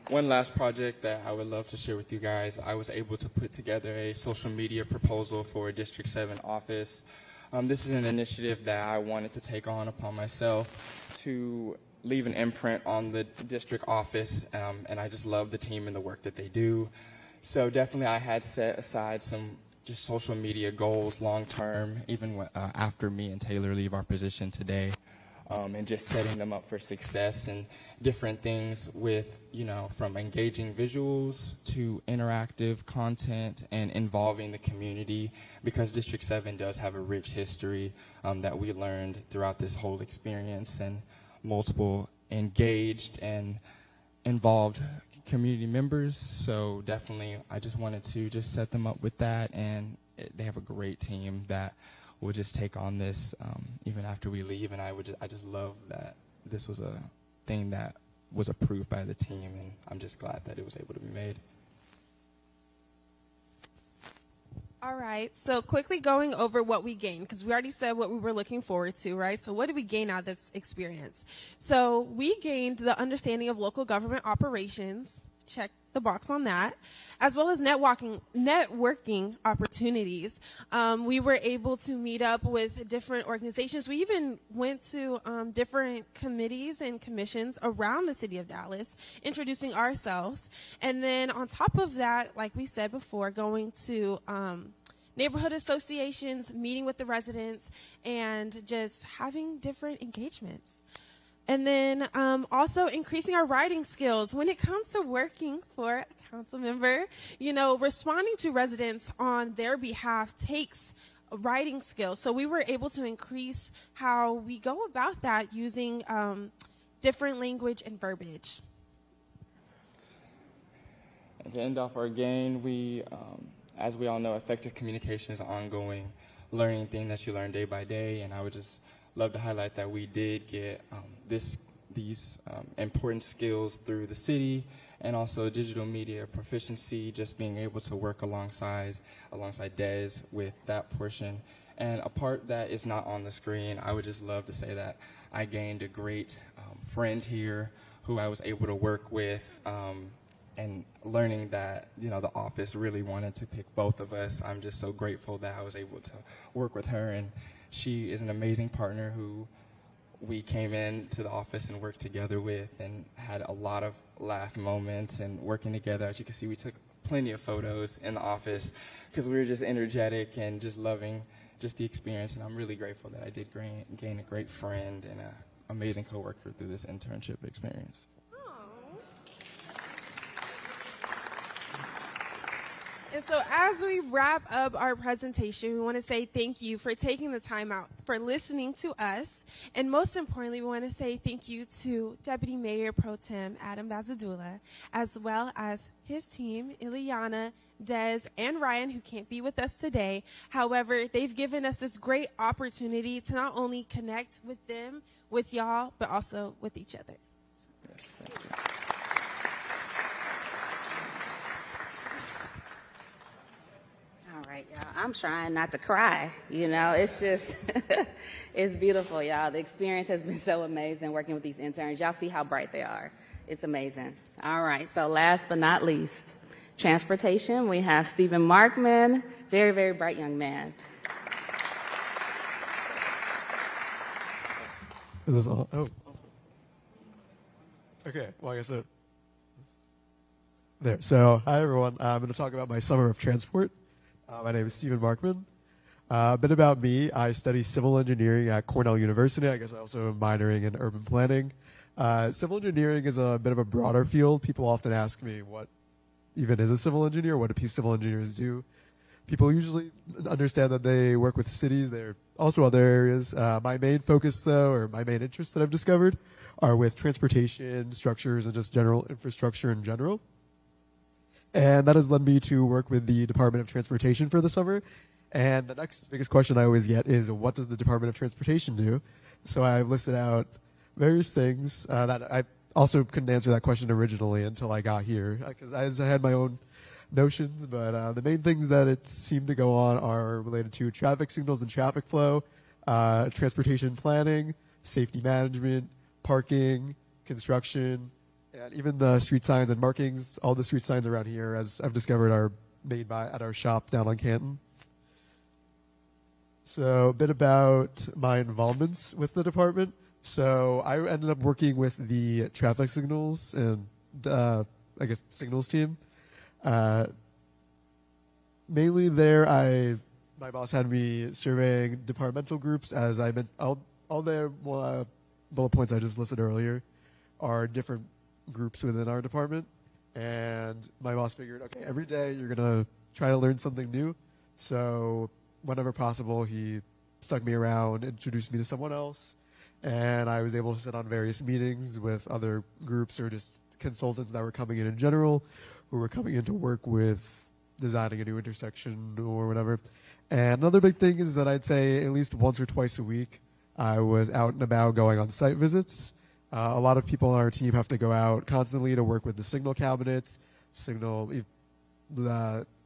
One last project that I would love to share with you guys, I was able to put together a social media proposal for a District 7 office. This is an initiative that I wanted to take on upon myself to leave an imprint on the district office, and I just love the team and the work that they do. So definitely I had set aside some just social media goals long term, even after me and Taylor leave our position today, and just setting them up for success and different things with, from engaging visuals to interactive content and involving the community, because District 7 does have a rich history that we learned throughout this whole experience, and multiple engaged and involved community members. So definitely I just wanted to just set them up with that, and they have a great team that will just take on this even after we leave. And I just love that this was a thing that was approved by the team, and I'm just glad that it was able to be made. All right, so quickly going over what we gained, because we already said what we were looking forward to, right? So what did we gain out of this experience? So we gained the understanding of local government operations, check the box on that, as well as networking opportunities. We were able to meet up with different organizations. We even went to different committees and commissions around the city of Dallas, introducing ourselves. And then on top of that, like we said before, going to neighborhood associations, meeting with the residents, and just having different engagements. And then also increasing our writing skills. When it comes to working for a council member, responding to residents on their behalf takes writing skills. So we were able to increase how we go about that using different language and verbiage. And to end off our gain, we, as we all know, effective communication is an ongoing learning thing that you learn day by day, and I would just love to highlight that we did get these important skills through the city, and also digital media proficiency, just being able to work alongside Des with that portion. And a part that is not on the screen, I would just love to say that I gained a great friend here who I was able to work with, and learning that, the office really wanted to pick both of us. I'm just so grateful that I was able to work with her, and she is an amazing partner who we came into the office and worked together with, and had a lot of laugh moments and working together. As you can see, we took plenty of photos in the office because we were just energetic and just loving just the experience. And I'm really grateful that I did gain a great friend and an amazing coworker through this internship experience. And so as we wrap up our presentation, we want to say thank you for taking the time out, for listening to us. And most importantly, we want to say thank you to Deputy Mayor Pro Tem Adam Bazadula, as well as his team, Ileana, Des, and Ryan, who can't be with us today. However, they've given us this great opportunity to not only connect with them, with y'all, but also with each other. Yes, thank you. All right, y'all. I'm trying not to cry. You know, it's just, it's beautiful, y'all. The experience has been so amazing working with these interns. Y'all see how bright they are. It's amazing. All right, so last but not least, transportation. We have Stephen Markman, very, very bright young man. Is this on? Oh, awesome. Okay, well, I guess there. So, hi, everyone. I'm going to talk about my summer of transport. My name is Stephen Markman. A bit about me. I study civil engineering at Cornell University. I guess I also am minoring in urban planning. Civil engineering is a bit of a broader field. People often ask me what even is a civil engineer, what do civil engineers do. People usually understand that they work with cities. There are also other areas. My main focus, though, or my main interests that I've discovered are with transportation, structures, and just general infrastructure in general. And that has led me to work with the Department of Transportation for the summer. And the next biggest question I always get is, what does the Department of Transportation do? So I've listed out various things that I also couldn't answer that question originally until I got here, because I had my own notions. But the main things that it seemed to go on are related to traffic signals and traffic flow, transportation planning, safety management, parking, construction, and even the street signs and markings. All the street signs around here, as I've discovered, are made at our shop down on Canton. So a bit about my involvements with the department. So I ended up working with the traffic signals and, I guess, signals team. Mainly there, my boss had me surveying departmental groups, as I meant. All the bullet points I just listed earlier are different groups within our department. And my boss figured, okay, every day you're going to try to learn something new. So whenever possible, he stuck me around, introduced me to someone else, and I was able to sit on various meetings with other groups or just consultants that were coming in general, who were coming in to work with designing a new intersection or whatever. And another big thing is that I'd say at least once or twice a week, I was out and about going on site visits. A lot of people on our team have to go out constantly to work with the signal cabinets, dealing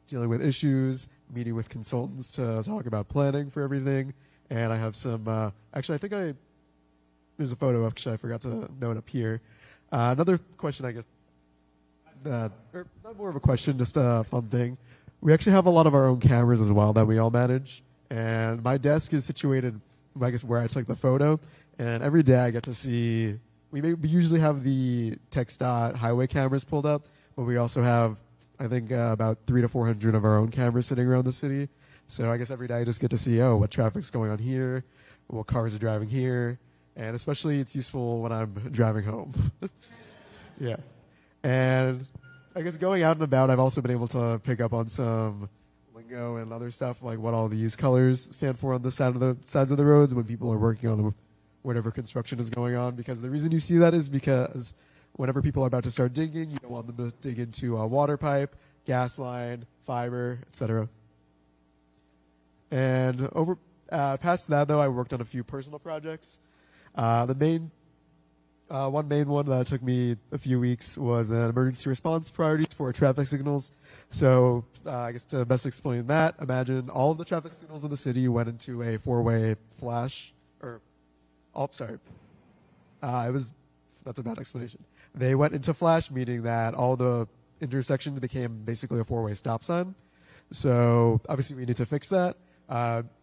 with issues, meeting with consultants to talk about planning for everything. And I have some, actually, I think there's a photo, actually, I forgot to note up here. Another question, I guess, or not more of a question, just a fun thing. We actually have a lot of our own cameras as well that we all manage. And my desk is situated, I guess, where I took the photo. And every day I get to see, we usually have the TxDOT highway cameras pulled up, but we also have, I think, about 300 to 400 of our own cameras sitting around the city. So I guess every day I just get to see, what traffic's going on here, what cars are driving here, and especially it's useful when I'm driving home. Yeah. And I guess going out and about, I've also been able to pick up on some lingo and other stuff, like what all these colors stand for on the sides of the roads when people are working on whatever construction is going on. Because the reason you see that is because whenever people are about to start digging, you don't want them to dig into a water pipe, gas line, fiber, etc. And past that, though, I worked on a few personal projects. One main one that took me a few weeks was an emergency response priorities for traffic signals. So I guess to best explain that, imagine all of the traffic signals in the city went into a four-way flash, that's a bad explanation. They went into flash, meaning that all the intersections became basically a four-way stop sign. So obviously we need to fix that.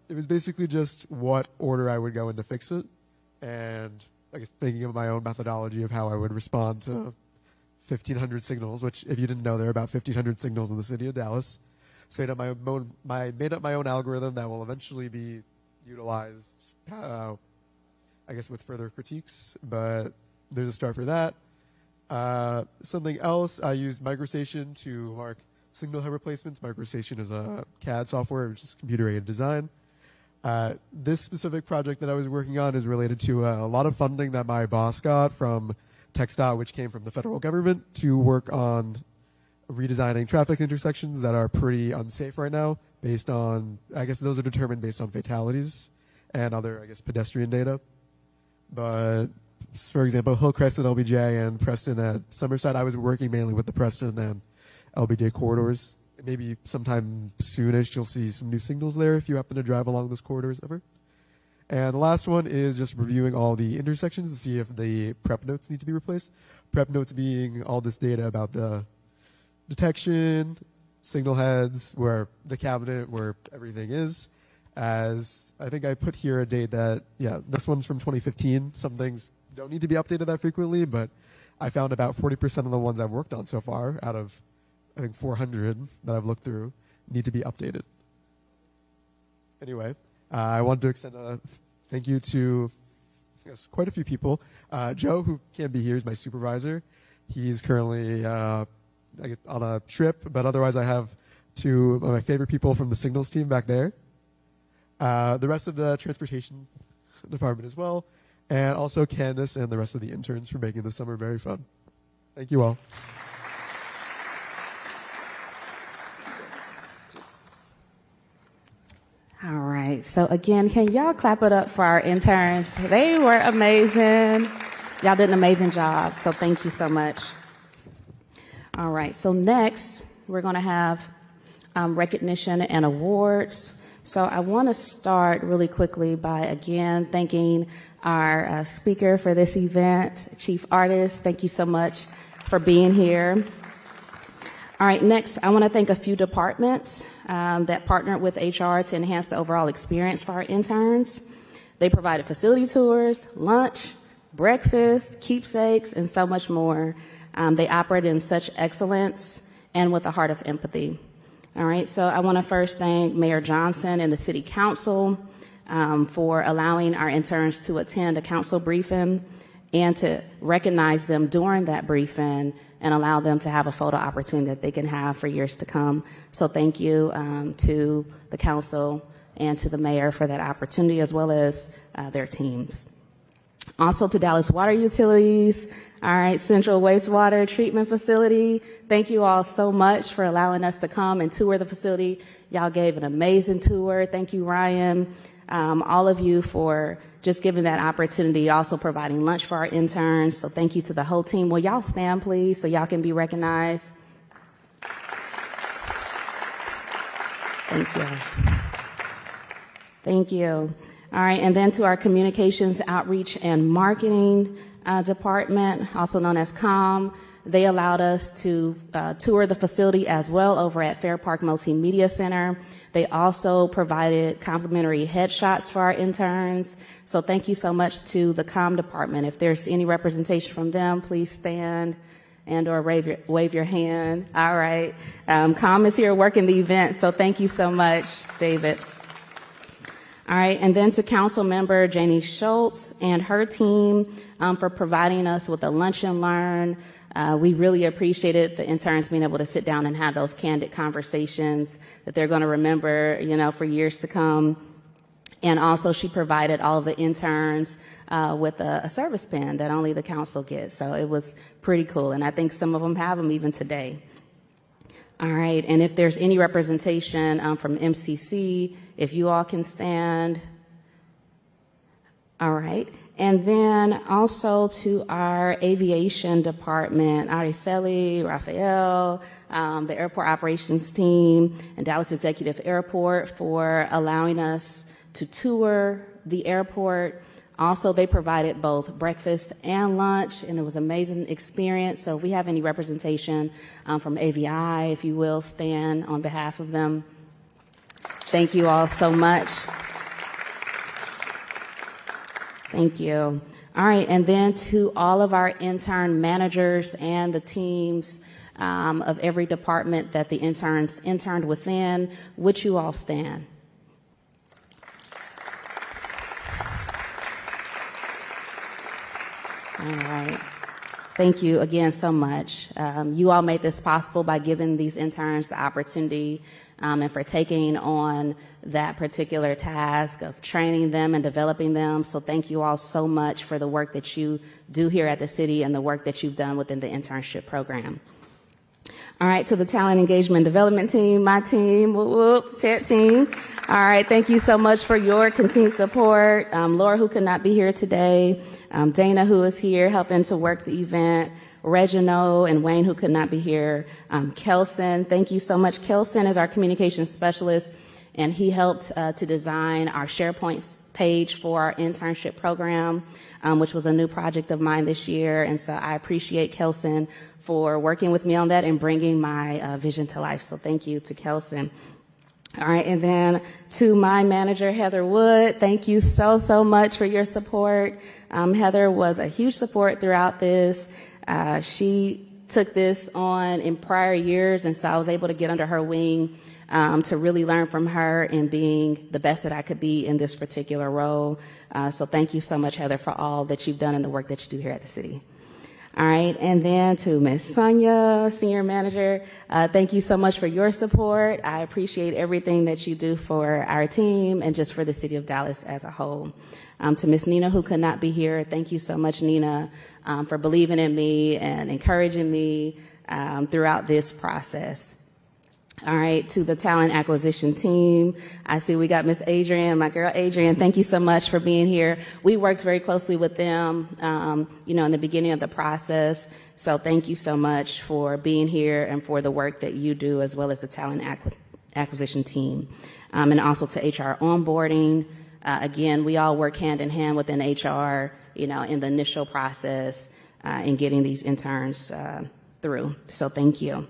It was basically just what order I would go in to fix it, and I guess thinking of my own methodology of how I would respond to 1,500 signals, which, if you didn't know, there are about 1,500 signals in the city of Dallas. So I made up my own algorithm that will eventually be utilized, I guess, with further critiques, but there's a start for that. Something else, I used MicroStation to mark signal head replacements. MicroStation is a CAD software, which is computer-aided design. This specific project that I was working on is related to a lot of funding that my boss got from TxDOT, which came from the federal government, to work on redesigning traffic intersections that are pretty unsafe right now based on, I guess those are determined based on fatalities and other, I guess, pedestrian data. But for example, Hillcrest and LBJ and Preston at Summerside, I was working mainly with the Preston and LBJ corridors. Maybe sometime soonish you'll see some new signals there if you happen to drive along those corridors ever. And the last one is just reviewing all the intersections to see if the prep notes need to be replaced. Prep notes being all this data about the detection, signal heads, where the cabinet, where everything is. As I think I put here a date that, yeah, this one's from 2015. Some things don't need to be updated that frequently, but I found about 40% of the ones I've worked on so far out of, I think, 400 that I've looked through need to be updated. Anyway, I want to extend a thank you to quite a few people. Joe, who can't be here, is my supervisor. He's currently on a trip, but otherwise I have two of my favorite people from the signals team back there. The rest of the transportation department as well, and also Candace and the rest of the interns for making the summer very fun. Thank you all. All right. So again, can y'all clap it up for our interns? They were amazing. Y'all did an amazing job. So thank you so much. All right. So next, we're going to have recognition and awards. So I want to start really quickly by, again, thanking our speaker for this event, Chief Aris. Thank you so much for being here. All right, next, I want to thank a few departments that partnered with HR to enhance the overall experience for our interns. They provided facility tours, lunch, breakfast, keepsakes, and so much more. They operated in such excellence and with a heart of empathy. All right, so I want to first thank Mayor Johnson and the City Council for allowing our interns to attend a council briefing and to recognize them during that briefing and allow them to have a photo opportunity that they can have for years to come. So thank you to the council and to the mayor for that opportunity, as well as their teams. Also to Dallas Water Utilities, all right, Central Wastewater Treatment Facility. Thank you all so much for allowing us to come and tour the facility. Y'all gave an amazing tour. Thank you, Ryan. All of you for just giving that opportunity, also providing lunch for our interns. So thank you to the whole team. Will y'all stand, please, so y'all can be recognized? Thank you. Thank you. All right, and then to our Communications, Outreach, and Marketing Department, also known as COM. They allowed us to tour the facility as well over at Fair Park Multimedia Center. They also provided complimentary headshots for our interns. So thank you so much to the COM department. If there's any representation from them, please stand and or wave your hand. All right. COM is here working the event, so thank you so much, David. All right, and then to Council Member Janie Schultz and her team for providing us with a lunch and learn. We really appreciated the interns being able to sit down and have those candid conversations that they're going to remember, for years to come. And also she provided all of the interns with a service pen that only the council gets. So it was pretty cool. And I think some of them have them even today. All right. And if there's any representation from MCC, if you all can stand. All right. And then also to our aviation department, Aris, Raphael, the airport operations team, and Dallas Executive Airport for allowing us to tour the airport. Also, they provided both breakfast and lunch, and it was an amazing experience. So if we have any representation from AVI, if you will, stand on behalf of them. Thank you all so much. Thank you. All right, and then to all of our intern managers and the teams of every department that the interns interned within, would you all stand? All right. Thank you again so much. You all made this possible by giving these interns the opportunity and for taking on that particular task of training them and developing them. So thank you all so much for the work that you do here at the city and the work that you've done within the internship program. All right, to the Talent Engagement Development Team, my team, whoop, whoop, TED team. All right, thank you so much for your continued support. Laura, who could not be here today, Dana, who is here helping to work the event, Reginald and Wayne, who could not be here, Kelson, thank you so much. Kelson is our communications specialist, and he helped to design our SharePoint page for our internship program, which was a new project of mine this year. And so I appreciate Kelson for working with me on that and bringing my vision to life. So thank you to Kelson. All right, and then to my manager, Heather Wood, thank you so, so much for your support. Heather was a huge support throughout this. She took this on in prior years, and so I was able to get under her wing to really learn from her and being the best that I could be in this particular role. So thank you so much, Heather, for all that you've done and the work that you do here at the city. All right, and then to Ms. Sonia, Senior Manager, thank you so much for your support. I appreciate everything that you do for our team and just for the City of Dallas as a whole. To Ms. Nina, who could not be here, thank you so much, Nina, for believing in me and encouraging me throughout this process. All right, to the talent acquisition team, I see we got Miss Adrian, my girl Adrian. Thank you so much for being here. We worked very closely with them, in the beginning of the process. So thank you so much for being here and for the work that you do, as well as the talent acquisition team. And also to HR onboarding. Again, we all work hand in hand within HR, in the initial process in getting these interns through. So thank you.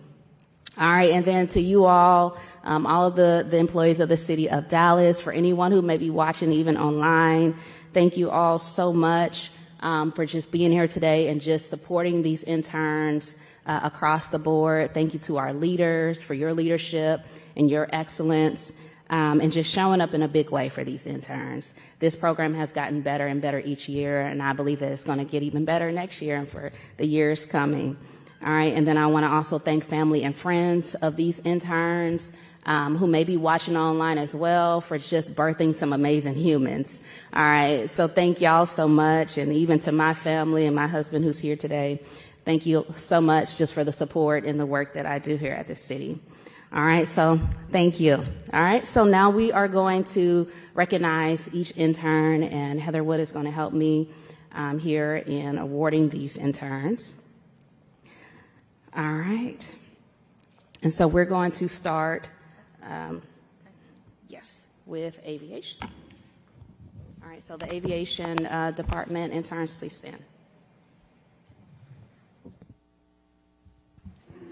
All right, and then to you all of the employees of the City of Dallas, for anyone who may be watching even online, thank you all so much for just being here today and just supporting these interns across the board. Thank you to our leaders for your leadership and your excellence and just showing up in a big way for these interns. This program has gotten better and better each year, and I believe that it's going to get even better next year and for the years coming. All right, and then I want to also thank family and friends of these interns who may be watching online as well for just birthing some amazing humans. All right, so thank y'all so much, and even to my family and my husband who's here today, thank you so much just for the support and the work that I do here at the city. All right, so thank you. All right, so now we are going to recognize each intern, and Heather Wood is going to help me here in awarding these interns. All right. And so we're going to start, with aviation. All right, so the aviation department interns, please stand.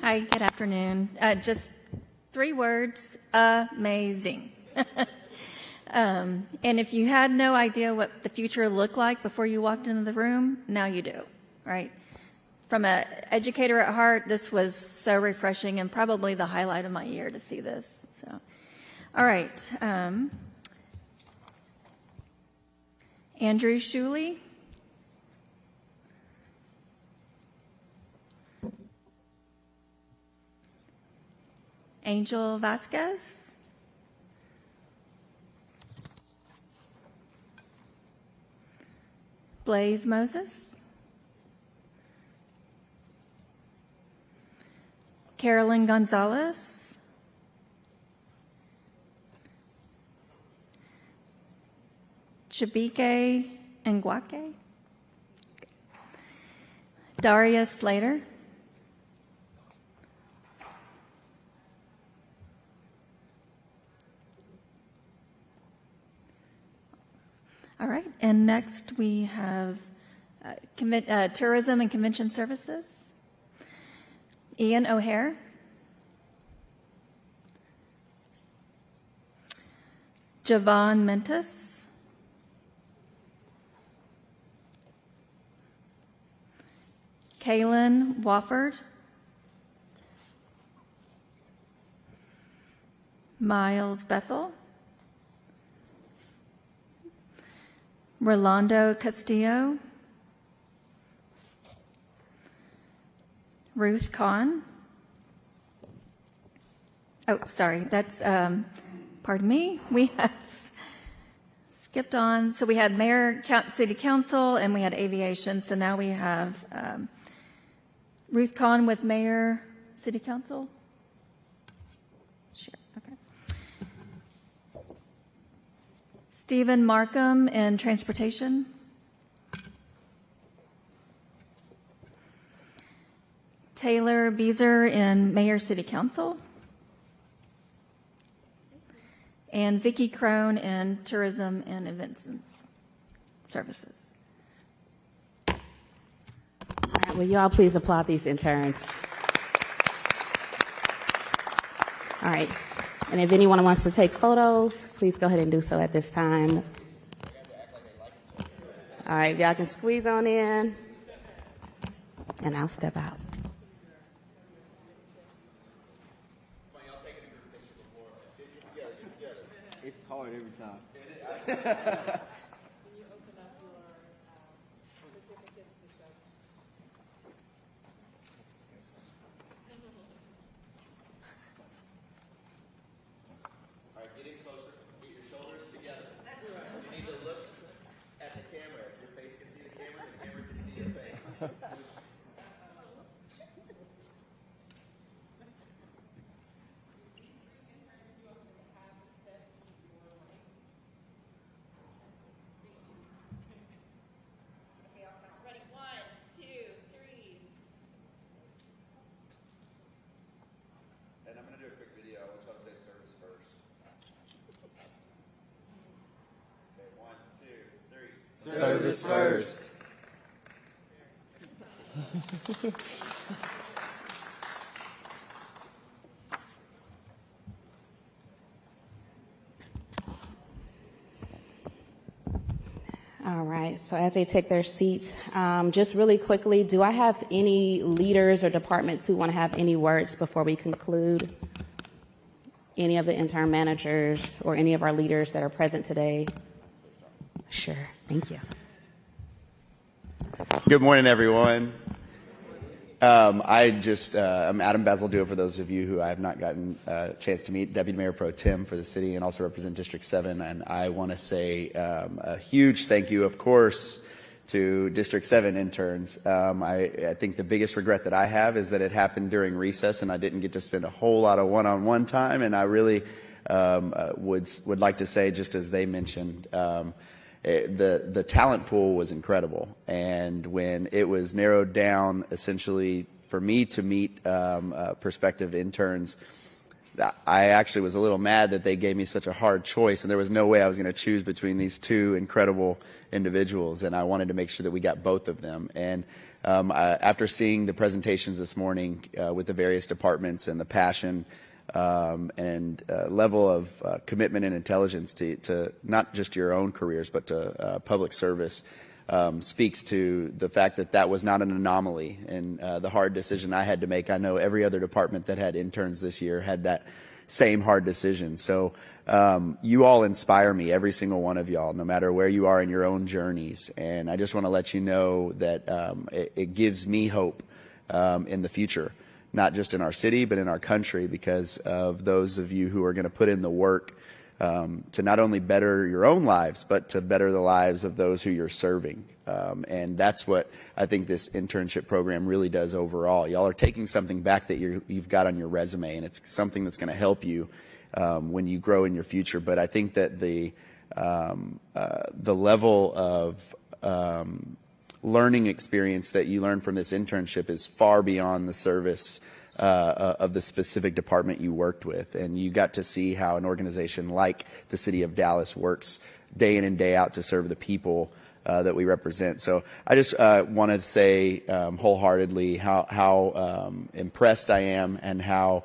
Hi, good afternoon. Just 3 words, amazing. And if you had no idea what the future looked like before you walked into the room, now you do, right? From an educator at heart, this was so refreshing and probably the highlight of my year to see this. So, all right. Andrew Shuley. Angel Vasquez. Blaze Moses. Carolyn Gonzalez. Chibike Ngwake. Daria Slater. All right, and next we have Tourism and Convention Services. Ian O'Hare. Javon Mentis. Kaylin Wofford. Miles Bethel. Rolando Castillo. Ruth Kahn. Oh, sorry, that's, pardon me, we have skipped on. So we had Mayor, City Council, and we had Aviation. So now we have Ruth Kahn with Mayor, City Council. Sure, okay. Stephen Markham in Transportation. Taylor Beezer in Mayor, City Council. And Vicki Crone in Tourism and Events and Services. All right, will you all please applaud these interns? All right, and if anyone wants to take photos, please go ahead and do so at this time. All right, y'all can squeeze on in, and I'll step out. It's hard every time. All right, get in closer. Get your shoulders together. You need to look at the camera. Your face can see the camera can see your face. And I'm going to do a quick video. I want y'all to say service first. Okay, 1, 2, 3. Service first. All right, so as they take their seats, just really quickly, do I have any leaders or departments who want to have any words before we conclude? Any of the intern managers or any of our leaders that are present today? Sure, thank you. Good morning, everyone. I'm Adam Basil-Dua, for those of you who I have not gotten a chance to meet, Deputy Mayor Pro Tem for the city and also represent District 7. And I want to say a huge thank you, of course, to District 7 interns. I think the biggest regret that I have is that it happened during recess and I didn't get to spend a whole lot of one-on-one time. And I really would like to say, just as they mentioned, the talent pool was incredible, and when it was narrowed down essentially for me to meet prospective interns, I actually was a little mad that they gave me such a hard choice, and there was no way I was going to choose between these two incredible individuals, and I wanted to make sure that we got both of them. And after seeing the presentations this morning with the various departments and the passion and level of commitment and intelligence to not just your own careers, but to public service, speaks to the fact that that was not an anomaly. And the hard decision I had to make, I know every other department that had interns this year had that same hard decision. So you all inspire me, every single one of y'all, no matter where you are in your own journeys. And I just want to let you know that it gives me hope in the future. Not just in our city, but in our country, because of those of you who are going to put in the work to not only better your own lives, but to better the lives of those who you're serving. And that's what I think this internship program really does overall. Y'all are taking something back that you've got on your resume, and it's something that's going to help you when you grow in your future. But I think that the level of learning experience that you learn from this internship is far beyond the service of the specific department you worked with. And you got to see how an organization like the City of Dallas works day in and day out to serve the people that we represent. So I just wanted to say wholeheartedly how impressed I am and how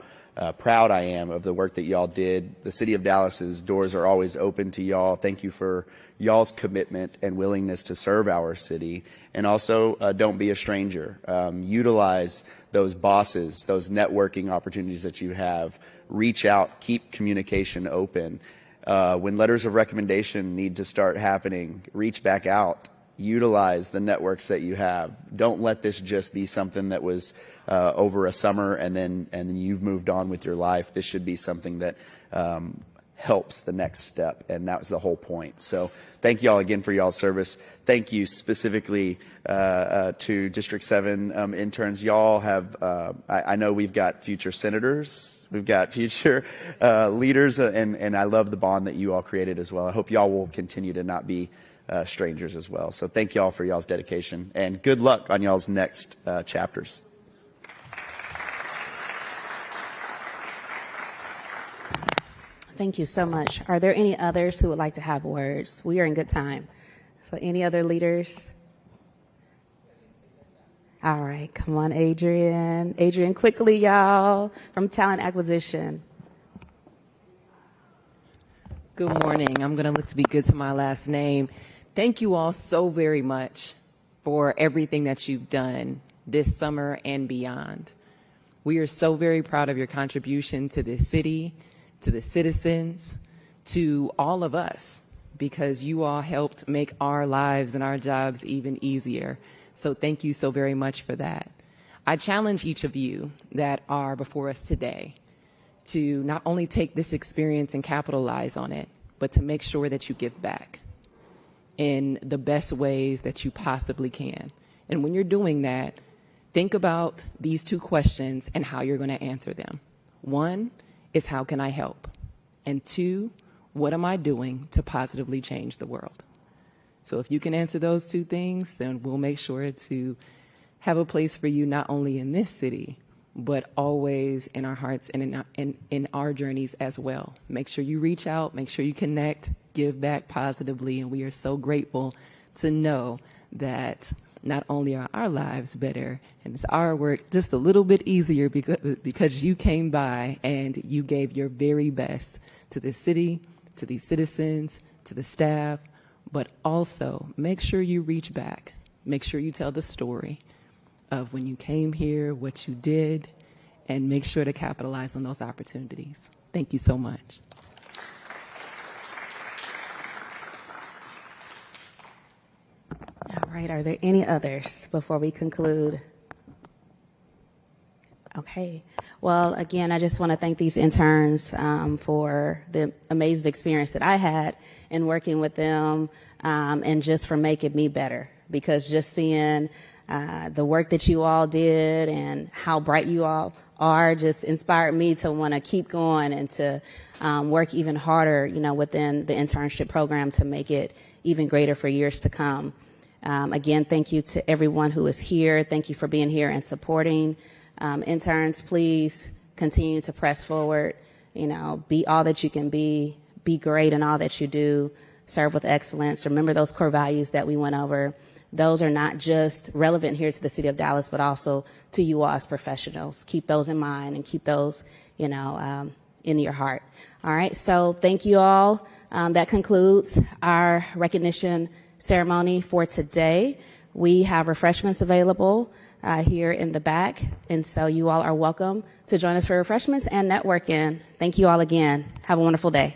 proud I am of the work that y'all did. The City of Dallas's doors are always open to y'all. Thank you for y'all's commitment and willingness to serve our city. And also, don't be a stranger. Utilize those bosses, those networking opportunities that you have. Reach out, keep communication open. When letters of recommendation need to start happening, reach back out. Utilize the networks that you have. Don't let this just be something that was over a summer, and then you've moved on with your life. This should be something that helps the next step, and that was the whole point. So thank you all again for y'all's service. Thank you specifically to District 7 interns. Y'all have, I know we've got future senators, we've got future leaders, and I love the bond that you all created as well. I hope y'all will continue to not be strangers as well. So thank y'all for y'all's dedication, and good luck on y'all's next chapters. Thank you so much. Are there any others who would like to have words? We are in good time. So any other leaders? All right, come on, Adrian. Adrian, quickly, y'all, from Talent Acquisition. Good morning. I'm going to look to be good to my last name. Thank you all so very much for everything that you've done this summer and beyond. We are so very proud of your contribution to this city, to the citizens, to all of us, because you all helped make our lives and our jobs even easier. So thank you so very much for that. I challenge each of you that are before us today to not only take this experience and capitalize on it, but to make sure that you give back in the best ways that you possibly can. And when you're doing that, think about these two questions and how you're going to answer them. One is, how can I help? And two, what am I doing to positively change the world? So if you can answer those two things, then we'll make sure to have a place for you not only in this city, but always in our hearts and in our journeys as well. Make sure you reach out, make sure you connect, give back positively, and we are so grateful to know that not only are our lives better and it's our work just a little bit easier because you came by and you gave your very best to the city, to these citizens, to the staff, but also make sure you reach back. Make sure you tell the story of when you came here, what you did, and make sure to capitalize on those opportunities. Thank you so much. All right, are there any others before we conclude? Okay. Well, again, I just want to thank these interns for the amazing experience that I had in working with them, and just for making me better, because just seeing the work that you all did and how bright you all are just inspired me to want to keep going and to work even harder, within the internship program to make it even greater for years to come. Again, thank you to everyone who is here. Thank you for being here and supporting. Interns, please continue to press forward. Be all that you can be great in all that you do, serve with excellence. Remember those core values that we went over. Those are not just relevant here to the city of Dallas, but also to you all as professionals. Keep those in mind and keep those, in your heart. All right. So thank you all. That concludes our recognition ceremony for today. We have refreshments available here in the back, and so you all are welcome to join us for refreshments and networking. Thank you all again. Have a wonderful day.